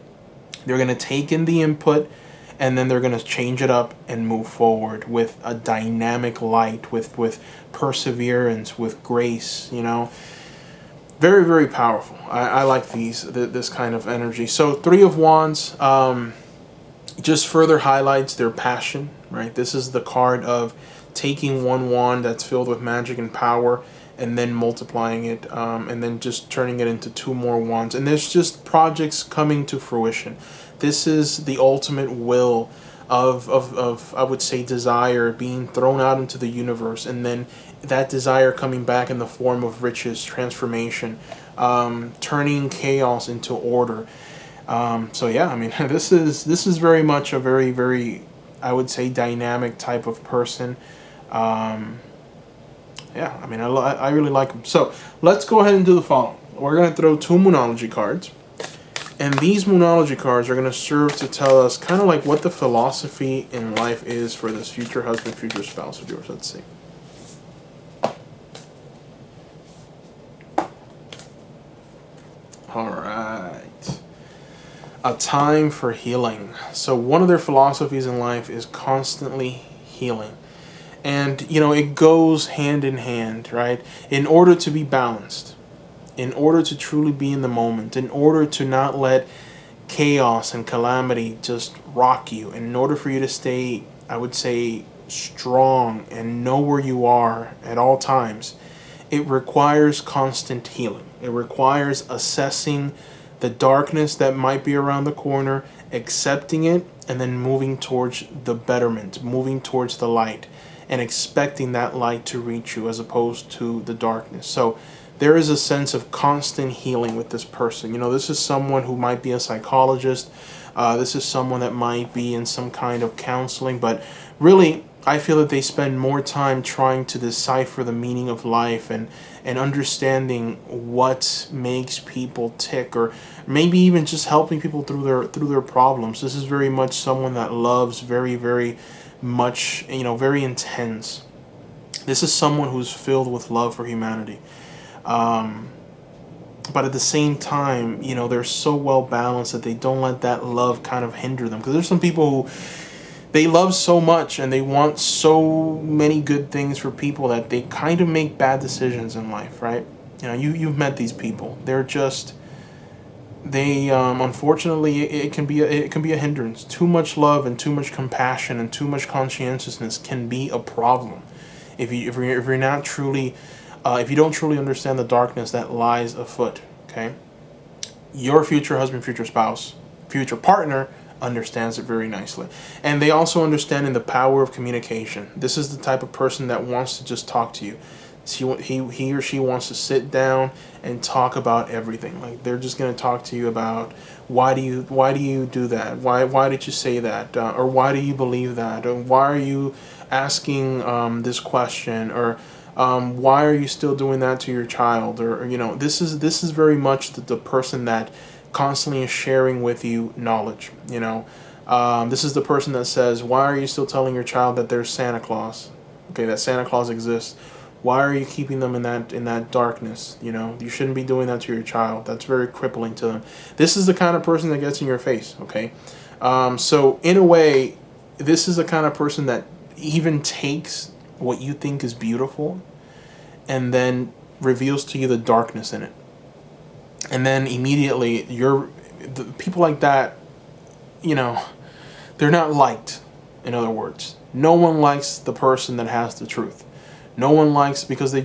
They're gonna take in the input, and then they're going to change it up and move forward with a dynamic light, with perseverance, with grace, you know. Very, very powerful. I like this kind of energy. So Three of Wands just further highlights their passion, right? This is the card of taking one wand that's filled with magic and power and then multiplying it, and then just turning it into two more wands. And there's just projects coming to fruition. This is the ultimate will of I would say desire being thrown out into the universe, and then that desire coming back in the form of riches, transformation, turning chaos into order. So yeah, I mean, this is very much a very, very, I would say, dynamic type of person. Yeah, I mean, I really like them. So let's go ahead and do the following. We're going to throw two Moonology cards. And these Moonology cards are going to serve to tell us kind of like what the philosophy in life is for this future husband, future spouse of yours. Let's see. All right. A time for healing. So one of their philosophies in life is constantly healing. And, you know, it goes hand in hand, right? In order to be balanced, in order to truly be in the moment, in order to not let chaos and calamity just rock you, in order for you to stay, I would say, strong and know where you are at all times, it requires constant healing. It requires assessing the darkness that might be around the corner, accepting it, and then moving towards the betterment, moving towards the light, and expecting that light to reach you as opposed to the darkness. So there is a sense of constant healing with this person. You know, this is someone who might be a psychologist. This is someone that might be in some kind of counseling. But really, I feel that they spend more time trying to decipher the meaning of life and understanding what makes people tick, or maybe even just helping people through their problems. This is very much someone that loves very, very much, you know, very intense. This is someone who's filled with love for humanity. but at the same time, you know, they're so well balanced that they don't let that love kind of hinder them. Because there's some people who, they love so much and they want so many good things for people that they kind of make bad decisions in life, right? You know, you've met these people. They're just, they unfortunately, it can be a hindrance. Too much love and too much compassion and too much conscientiousness can be a problem if you're not truly, if you don't truly understand the darkness that lies afoot. Okay, your future husband, future spouse, future partner understands it very nicely, and they also understand in the power of communication. This is the type of person that wants to just talk to you. He or she wants to sit down and talk about everything. Like, they're just going to talk to you about why do you do that? Why did you say that? Or why do you believe that? Or why are you asking this question? Or why are you still doing that to your child? Or you know, this is very much the person that constantly is sharing with you knowledge. You know, this is the person that says, why are you still telling your child that there's Santa Claus? Okay, that Santa Claus exists. Why are you keeping them in that darkness? You know, you shouldn't be doing that to your child. That's very crippling to them. This is the kind of person that gets in your face, okay? So in a way, this is the kind of person that even takes what you think is beautiful and then reveals to you the darkness in it. And then immediately, people like that, you know, they're not liked, in other words. No one likes the person that has the truth. No one likes, because they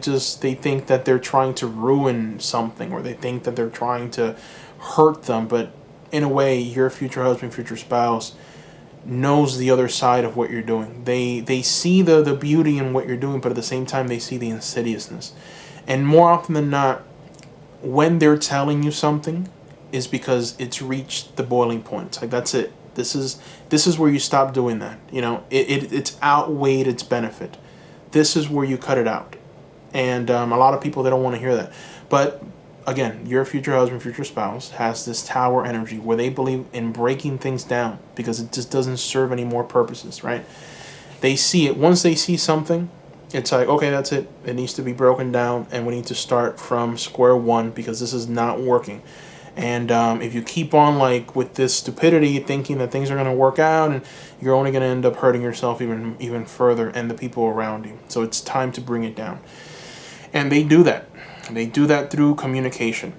think that they're trying to ruin something, or they think that they're trying to hurt them. But in a way, your future husband, future spouse knows the other side of what you're doing. They see the beauty in what you're doing, but at the same time, they see the insidiousness. And more often than not, when they're telling you something, is because it's reached the boiling point. It's like, that's it. This is where you stop doing that. You know, it's outweighed its benefit. This is where you cut it out. And a lot of people, they don't want to hear that. But again, your future husband, future spouse has this tower energy where they believe in breaking things down because it just doesn't serve any more purposes, right? They see it. Once they see something, it's like, okay, that's it. It needs to be broken down, and we need to start from square one because this is not working. And if you keep on like with this stupidity, thinking that things are going to work out, and you're only going to end up hurting yourself even further and the people around you. So it's time to bring it down. And they do that. They do that through communication.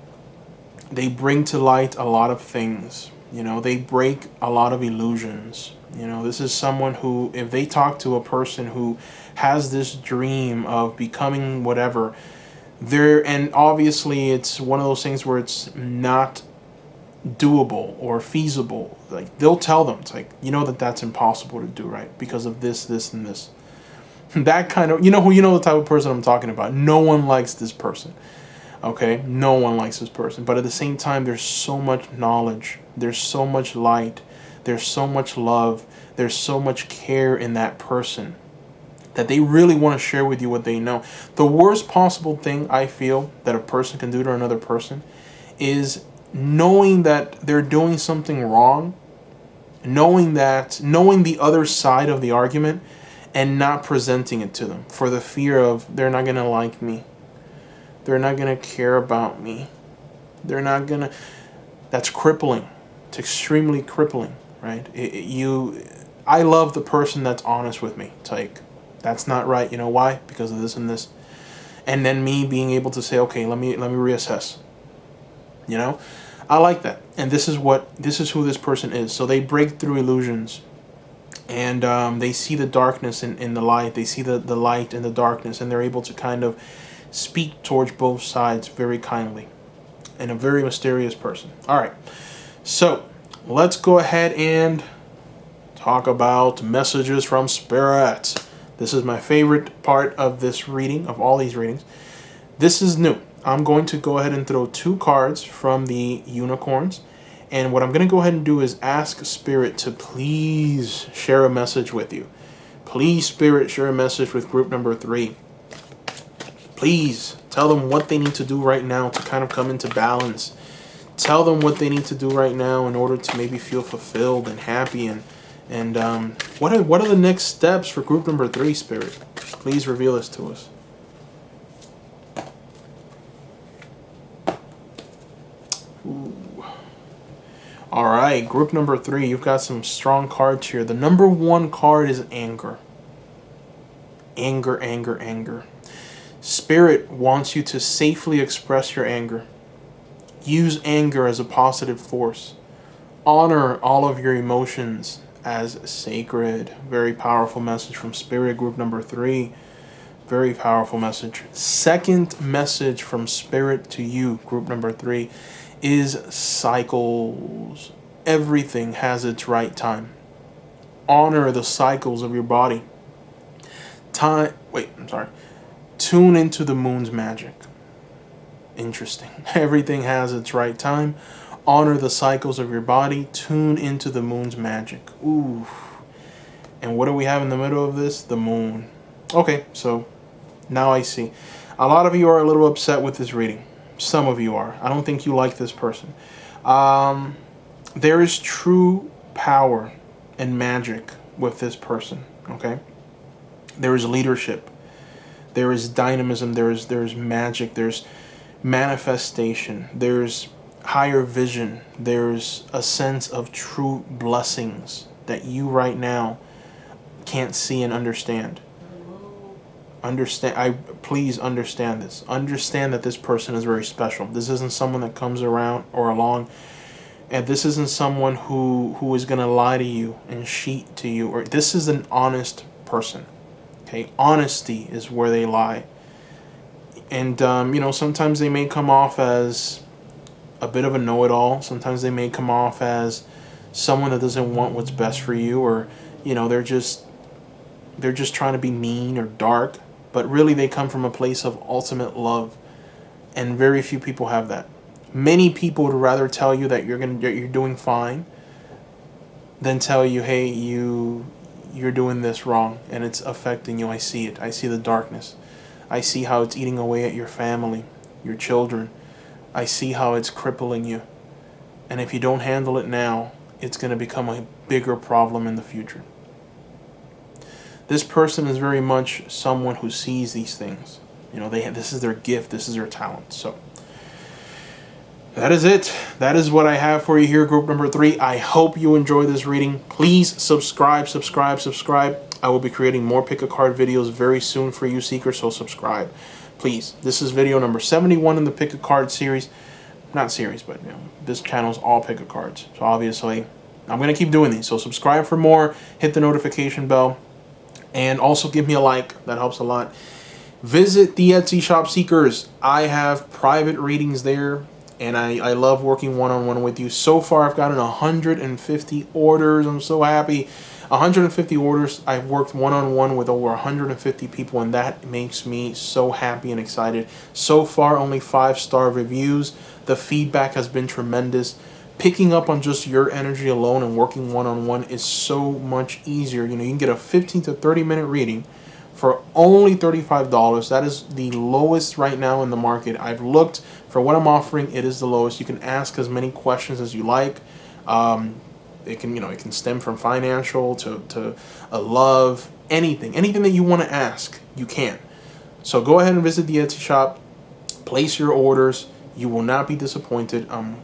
They bring to light a lot of things. You know, they break a lot of illusions. You know, this is someone who, if they talk to a person who has this dream of becoming whatever, and obviously it's one of those things where it's not doable or feasible. Like, they'll tell them, it's like, you know, that's impossible to do, right? Because of this, and this. That kind of, you know the type of person I'm talking about. No one likes this person. Okay? No one likes this person. But at the same time, there's so much knowledge. There's so much light. There's so much love. There's so much care in that person that they really want to share with you what they know. The worst possible thing I feel that a person can do to another person is knowing that they're doing something wrong, knowing the other side of the argument, and not presenting it to them for the fear of they're not going to like me. They're not going to care about me. They're not going to... That's crippling. It's extremely crippling, right? I love the person that's honest with me. It's like, that's not right. You know why? Because of this and this. And then me being able to say, okay, let me reassess. You know? I like that. And this is who this person is. So they break through illusions. And they see the darkness in the light. They see the light in the darkness. And they're able to kind of speak towards both sides very kindly. And a very mysterious person. All right. So let's go ahead and talk about messages from Spirit. This is my favorite part of this reading, of all these readings. This is new. I'm going to go ahead and throw 2 cards from the unicorns. And what I'm going to go ahead and do is ask Spirit to please share a message with you. Please, Spirit, share a message with group number 3. Please tell them what they need to do right now to kind of come into balance. Tell them what they need to do right now in order to maybe feel fulfilled and happy. And what are the next steps for group number 3, Spirit? Please reveal this to us. All right, group number 3, you've got some strong cards here. The number 1 card is anger. Anger, anger, anger. Spirit wants you to safely express your anger. Use anger as a positive force. Honor all of your emotions as sacred. Very powerful message from Spirit, group number 3. Very powerful message. Second message from Spirit to you, group number 3, is cycles. Everything has its right time. Honor the cycles of your body. Tune into the moon's magic. Interesting. Everything has its right time. Honor the cycles of your body. Tune into the moon's magic. Ooh. And what do we have in the middle of this? The moon. Okay, so now I see. A lot of you are a little upset with this reading. Some of you are. I don't think you like this person. There is true power and magic with this person. Okay? There is leadership. There is dynamism. There's magic. There's manifestation. There's higher vision. There's a sense of true blessings that you right now can't see and understand. Please understand this. Understand that this person is very special. This isn't someone that comes around or along, and this isn't someone who is going to lie to you and cheat to you. Or this is an honest person. Okay, honesty is where they lie. And sometimes they may come off as a bit of a know-it-all. Sometimes they may come off as someone that doesn't want what's best for you, or they're just trying to be mean or dark. But really, they come from a place of ultimate love, and very few people have that. Many people would rather tell you that you're doing fine than tell you, hey, you're doing this wrong and it's affecting you. I see it. I see the darkness. I see how it's eating away at your family, your children. I see how it's crippling you. And if you don't handle it now, it's going to become a bigger problem in the future. This person is very much someone who sees these things. This is their gift. This is their talent. So that is it. That is what I have for you here, group number 3. I hope you enjoy this reading. Please subscribe. I will be creating more pick-a-card videos very soon for you seekers, so subscribe. Please. This is video number 71 in the pick-a-card series. Not series, but this channel is all pick-a-cards. So obviously, I'm going to keep doing these. So subscribe for more. Hit the notification bell. And also give me a like. That helps a lot. Visit the Etsy shop, seekers. I have private readings there. And I love working one-on-one with you. So far, I've gotten 150 orders. I'm so happy. 150 orders. I've worked one-on-one with over 150 people, and that makes me so happy and excited. So far, only 5-star reviews. The feedback has been tremendous. Picking up on just your energy alone and working one-on-one is so much easier. You can get a 15 to 30-minute reading for only $35. That is the lowest right now in the market. I've looked for what I'm offering. It is the lowest. You can ask as many questions as you like. It can stem from financial to a love, anything that you want to ask, you can. So go ahead and visit the Etsy shop. Place your orders. You will not be disappointed. I'm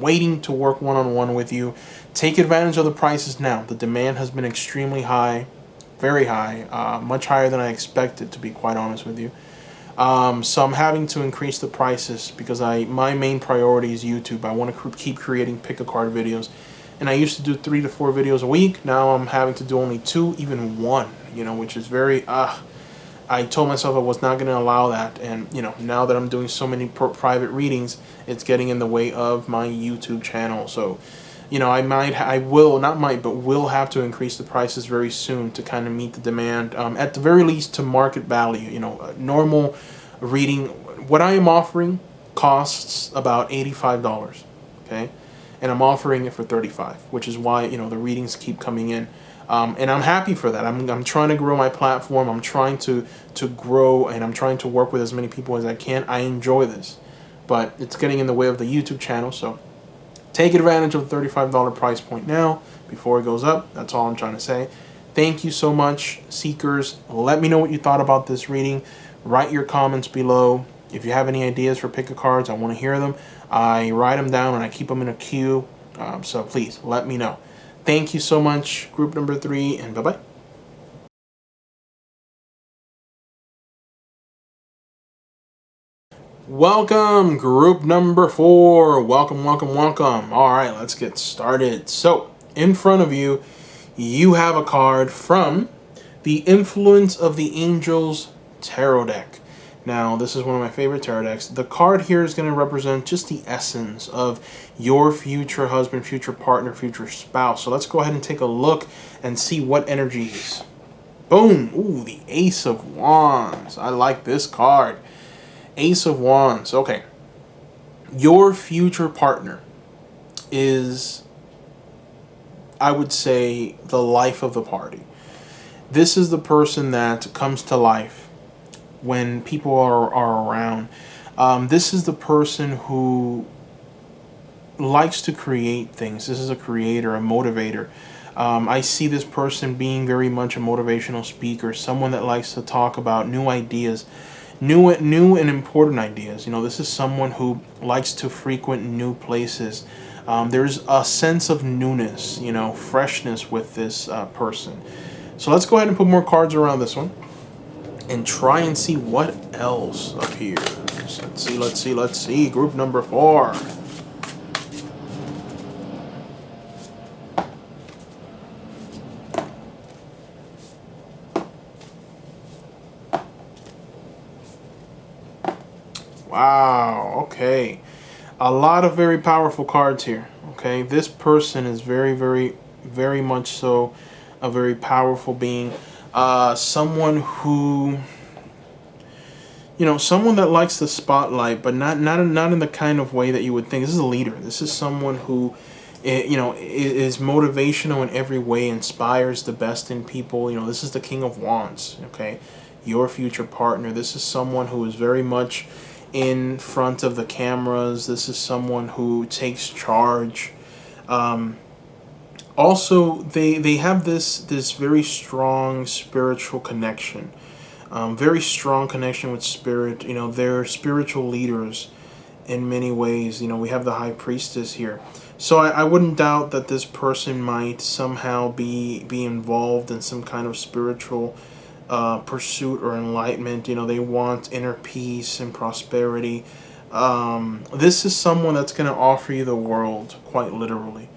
waiting to work one-on-one with you. Take advantage of the prices now. The demand has been extremely high. Very high, much higher than I expected, to be quite honest with you. So I'm having to increase the prices because my main priority is YouTube. I want to keep creating pick-a-card videos. And I used to do 3 to 4 videos a week. Now I'm having to do only 2, even 1, which is very, I told myself I was not going to allow that. And, now that I'm doing so many private readings, it's getting in the way of my YouTube channel. So, will have to increase the prices very soon to kind of meet the demand. At the very least, to market value. Normal reading, what I am offering costs about $85. Okay, and I'm offering it for $35, which is why the readings keep coming in. And I'm happy for that. I'm trying to grow my platform. I'm trying to grow, and I'm trying to work with as many people as I can. I enjoy this, but it's getting in the way of the YouTube channel. So take advantage of the $35 price point now before it goes up. That's all I'm trying to say. Thank you so much, seekers. Let me know what you thought about this reading. Write your comments below. If you have any ideas for pick-a-cards, I want to hear them. I write them down and I keep them in a queue. So please let me know. Thank you so much, group number 3, and bye-bye. Welcome, group number 4. Welcome, welcome, welcome. All right, let's get started. So, in front of you, you have a card from the Influence of the Angels tarot deck. Now, this is one of my favorite tarot decks. The card here is going to represent just the essence of your future husband, future partner, future spouse. So let's go ahead and take a look and see what energies. Boom! Ooh, the Ace of Wands. I like this card. Ace of Wands. Okay. Your future partner is, I would say, the life of the party. This is the person that comes to life when people are around. This is the person who likes to create things. This is a creator, a motivator. I see this person being very much a motivational speaker, someone that likes to talk about new ideas, new and important ideas. You know, this is someone who likes to frequent new places. There's a sense of newness, you know, freshness with this person. So let's go ahead and put more cards around this one and try and see what else appears. Let's see. Group number 4. Wow, okay. A lot of very powerful cards here, okay? This person is very, very, very much so a very powerful being. Someone who, you know, someone that likes the spotlight, but not in the kind of way that you would think. This is a leader. This is someone who, you know, is motivational in every way, inspires the best in people. You know, this is the King of Wands, okay? Your future partner. This is someone who is very much in front of the cameras. This is someone who takes charge. Also, they have this very strong spiritual connection, very strong connection with spirit. You know, they're spiritual leaders in many ways. You know, we have the High Priestess here, so I wouldn't doubt that this person might somehow be involved in some kind of spiritual pursuit or enlightenment. You know, they want inner peace and prosperity. This is someone that's going to offer you the world, quite literally.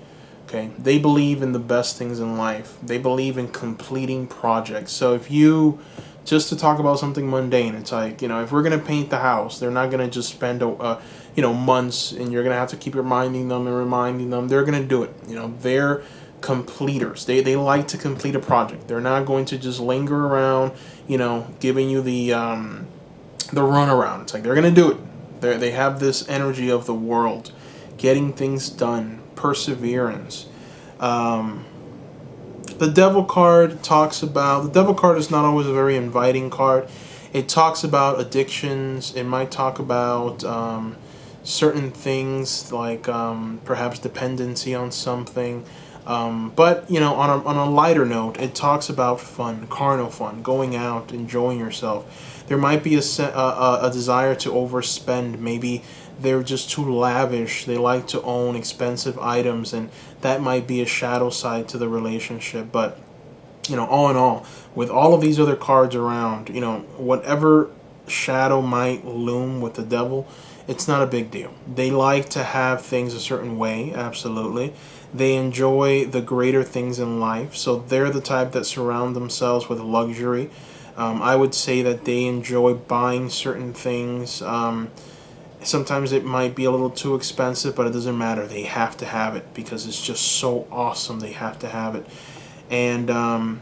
Okay, they believe in the best things in life. They believe in completing projects. So if you, just to talk about something mundane, it's like, you know, if we're going to paint the house, they're not going to just spend, you know, months, and you're going to have to keep reminding them and reminding them. They're going to do it. You know, they're completers. They like to complete a project. They're not going to just linger around, you know, giving you the runaround. It's like they're going to do it. They have this energy of the world, getting things done. Perseverance. The Devil card talks about, the Devil card is not always a very inviting card. It talks about addictions. It might talk about certain things like perhaps dependency on something. But, you know, on a lighter note, it talks about fun, carnal fun, going out, enjoying yourself. There might be a desire to overspend. Maybe they're just too lavish. They like to own expensive items, and that might be a shadow side to the relationship. But, you know, all in all, with all of these other cards around, you know, whatever shadow might loom with the Devil, it's not a big deal. They like to have things a certain way, absolutely. They enjoy the greater things in life, so they're the type that surround themselves with luxury. I would say that they enjoy buying certain things. Sometimes it might be a little too expensive, but it doesn't matter. They have to have it because it's just so awesome. They have to have it. And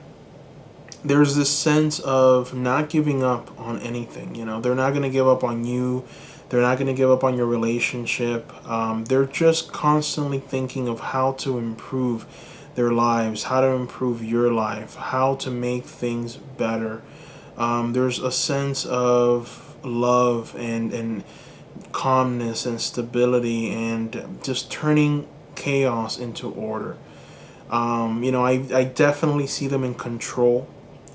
there's this sense of not giving up on anything. You know, they're not going to give up on you. They're not going to give up on your relationship. They're just constantly thinking of how to improve their lives, how to improve your life, how to make things better. There's a sense of love and calmness and stability and just turning chaos into order. You know, I definitely see them in control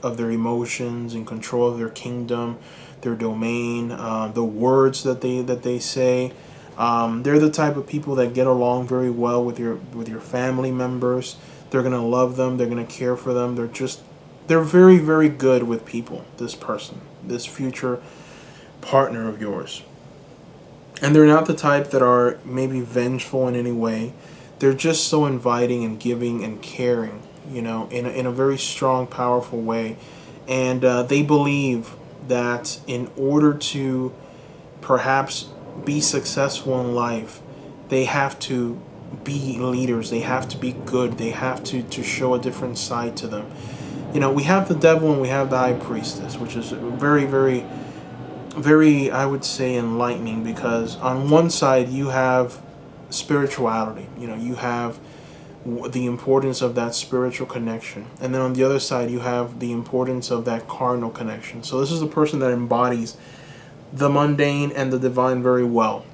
of their emotions, in control of their kingdom, their domain, the words that they say. They're the type of people that get along very well with your family members. They're gonna love them. They're gonna care for them. They're very, very good with people. This person, this future partner of yours, and they're not the type that are maybe vengeful in any way. They're just so inviting and giving and caring, in a very strong, powerful way. And they believe that in order to perhaps be successful in life, they have to be leaders. They have to be good. They have to show a different side to them. We have the devil and we have the high priestess, which is very, very, very, I would say, enlightening, because on one side you have spirituality. You have the importance of that spiritual connection, and then on the other side you have the importance of that carnal connection. So this is a person that embodies the mundane and the divine very well.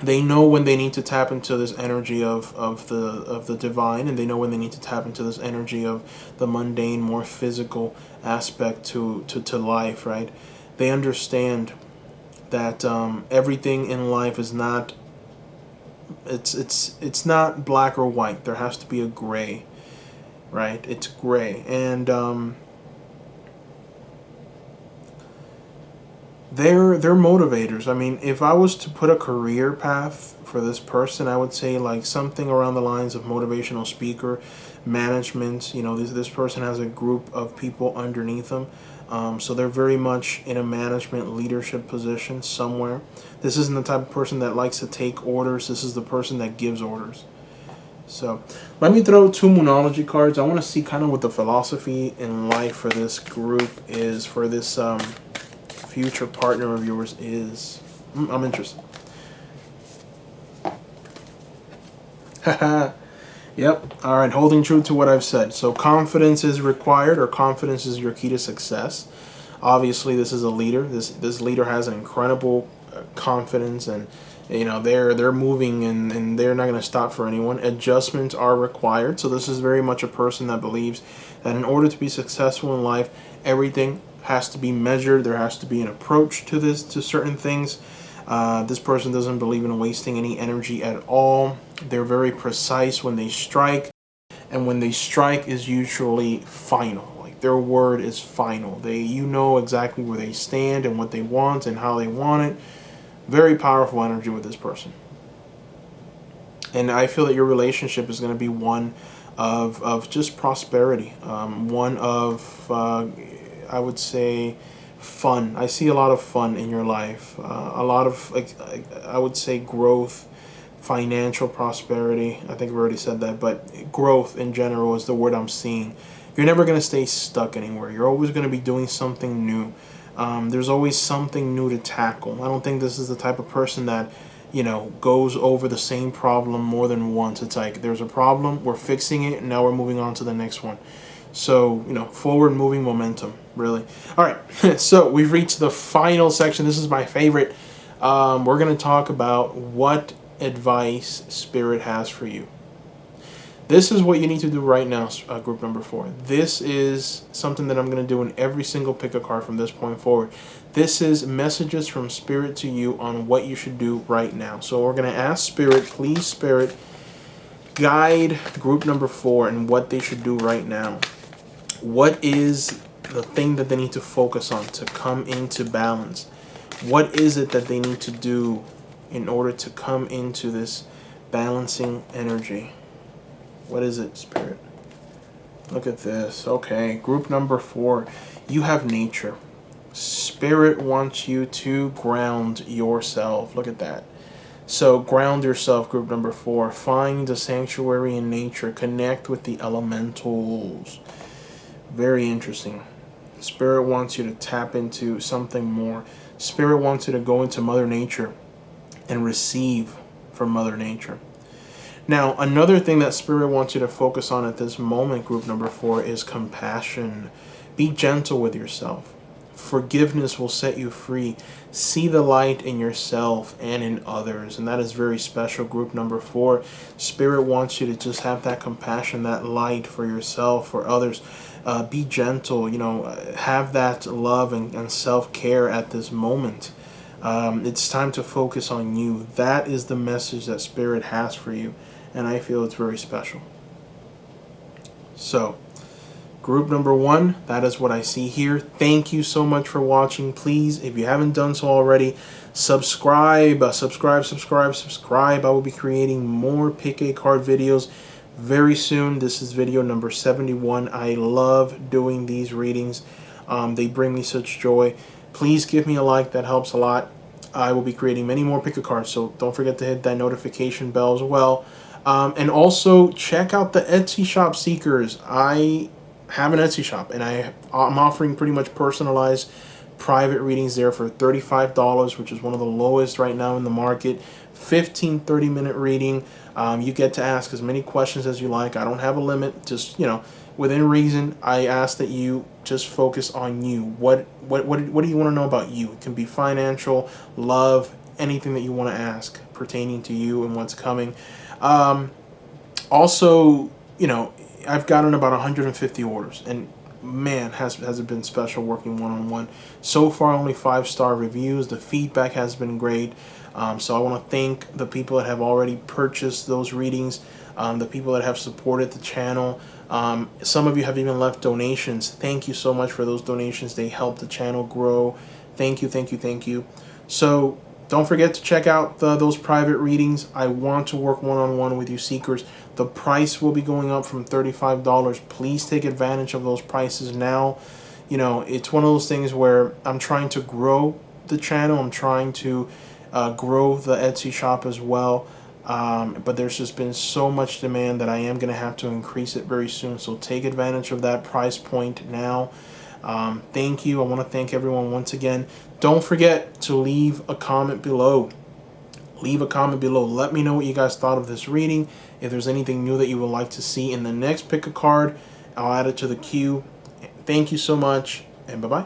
They know when they need to tap into this energy of the divine, and they know when they need to tap into this energy of the mundane, more physical aspect to life, right? They understand that everything in life is not, it's not black or white. There has to be a gray, right? It's gray. And they're motivators. I mean, if I was to put a career path for this person, I would say like something around the lines of motivational speaker, management. This person has a group of people underneath them. So they're very much in a management leadership position somewhere. This isn't the type of person that likes to take orders. This is the person that gives orders. So let me throw 2 Moonology cards. I want to see kind of what the philosophy in life for this group is, for this future partner of yours is. I'm interested. Haha. Yep. All right. Holding true to what I've said. So confidence is required, or confidence is your key to success. Obviously, this is a leader. This leader has an incredible confidence, and they're moving, and they're not going to stop for anyone. Adjustments are required. So this is very much a person that believes that in order to be successful in life, everything has to be measured. There has to be an approach to certain things. This person doesn't believe in wasting any energy at all. They're very precise when they strike, and when they strike is usually final. Like, their word is final. You know exactly where they stand and what they want and how they want it. Very powerful energy with this person. And I feel that your relationship is going to be one of just prosperity, one of I would say fun. I see a lot of fun in your life, a lot of, like, I would say, growth, financial prosperity. I think I've already said that, but growth in general is the word I'm seeing. You're never going to stay stuck anywhere. You're always going to be doing something new. There's always something new to tackle. I don't think this is the type of person that goes over the same problem more than once. It's like, there's a problem, we're fixing it, and now we're moving on to the next one. So, forward moving momentum, really. All right, so we've reached the final section. This is my favorite. We're going to talk about what advice Spirit has for you. This is what you need to do right now, group number 4. This is something that I'm going to do in every single pick a card from this point forward. This is messages from Spirit to you on what you should do right now. So we're going to ask Spirit, please, Spirit, guide group number 4 and what they should do right now. What is the thing that they need to focus on to come into balance? What is it that they need to do in order to come into this balancing energy? What is it, Spirit? Look at this. Okay, group number 4. You have nature. Spirit wants you to ground yourself. Look at that. So ground yourself, group number 4. Find a sanctuary in nature. Connect with the elementals. Very interesting. Spirit wants you to tap into something more. Spirit wants you to go into Mother Nature and receive from Mother Nature. Now, another thing that Spirit wants you to focus on at this moment, group number 4, is compassion. Be gentle with yourself. Forgiveness will set you free. See the light in yourself and in others. And that is very special, group number 4. Spirit wants you to just have that compassion, that light for yourself, for others. Be gentle, have that love and self-care at this moment. It's time to focus on you. That is the message that Spirit has for you, and I feel it's very special. So, group number 1, that is what I see here. Thank you so much for watching. Please, if you haven't done so already, subscribe. Subscribe. I will be creating more Pick a Card videos very soon. This is video number 71. I love doing these readings. They bring me such joy. Please give me a like. That helps a lot. I will be creating many more Pick a Cards, so don't forget to hit that notification bell as well. And also, check out the Etsy shop, Seekers. I have an Etsy shop, and I'm offering pretty much personalized private readings there for $35, which is one of the lowest right now in the market. 15 30-minute reading. You get to ask as many questions as you like. I don't have a limit. Just, within reason, I ask that you just focus on you. What do you want to know about you? It can be financial, love, anything that you want to ask pertaining to you and what's coming. Also, I've gotten about 150 orders, and man, has it been special working one-on-one. So far, only 5-star reviews. The feedback has been great. So I want to thank the people that have already purchased those readings, the people that have supported the channel. Some of you have even left donations. Thank you so much for those donations. They help the channel grow. Thank you. So don't forget to check out those private readings. I want to work one-on-one with you, Seekers. The price will be going up from $35. Please take advantage of those prices now. It's one of those things where I'm trying to grow the channel. I'm trying to grow the Etsy shop as well. But there's just been so much demand that I am going to have to increase it very soon. So take advantage of that price point now. Thank you. I want to thank everyone once again. Don't forget to leave a comment below. Let me know what you guys thought of this reading. If there's anything new that you would like to see in the next Pick a Card, I'll add it to the queue. Thank you so much, and bye-bye.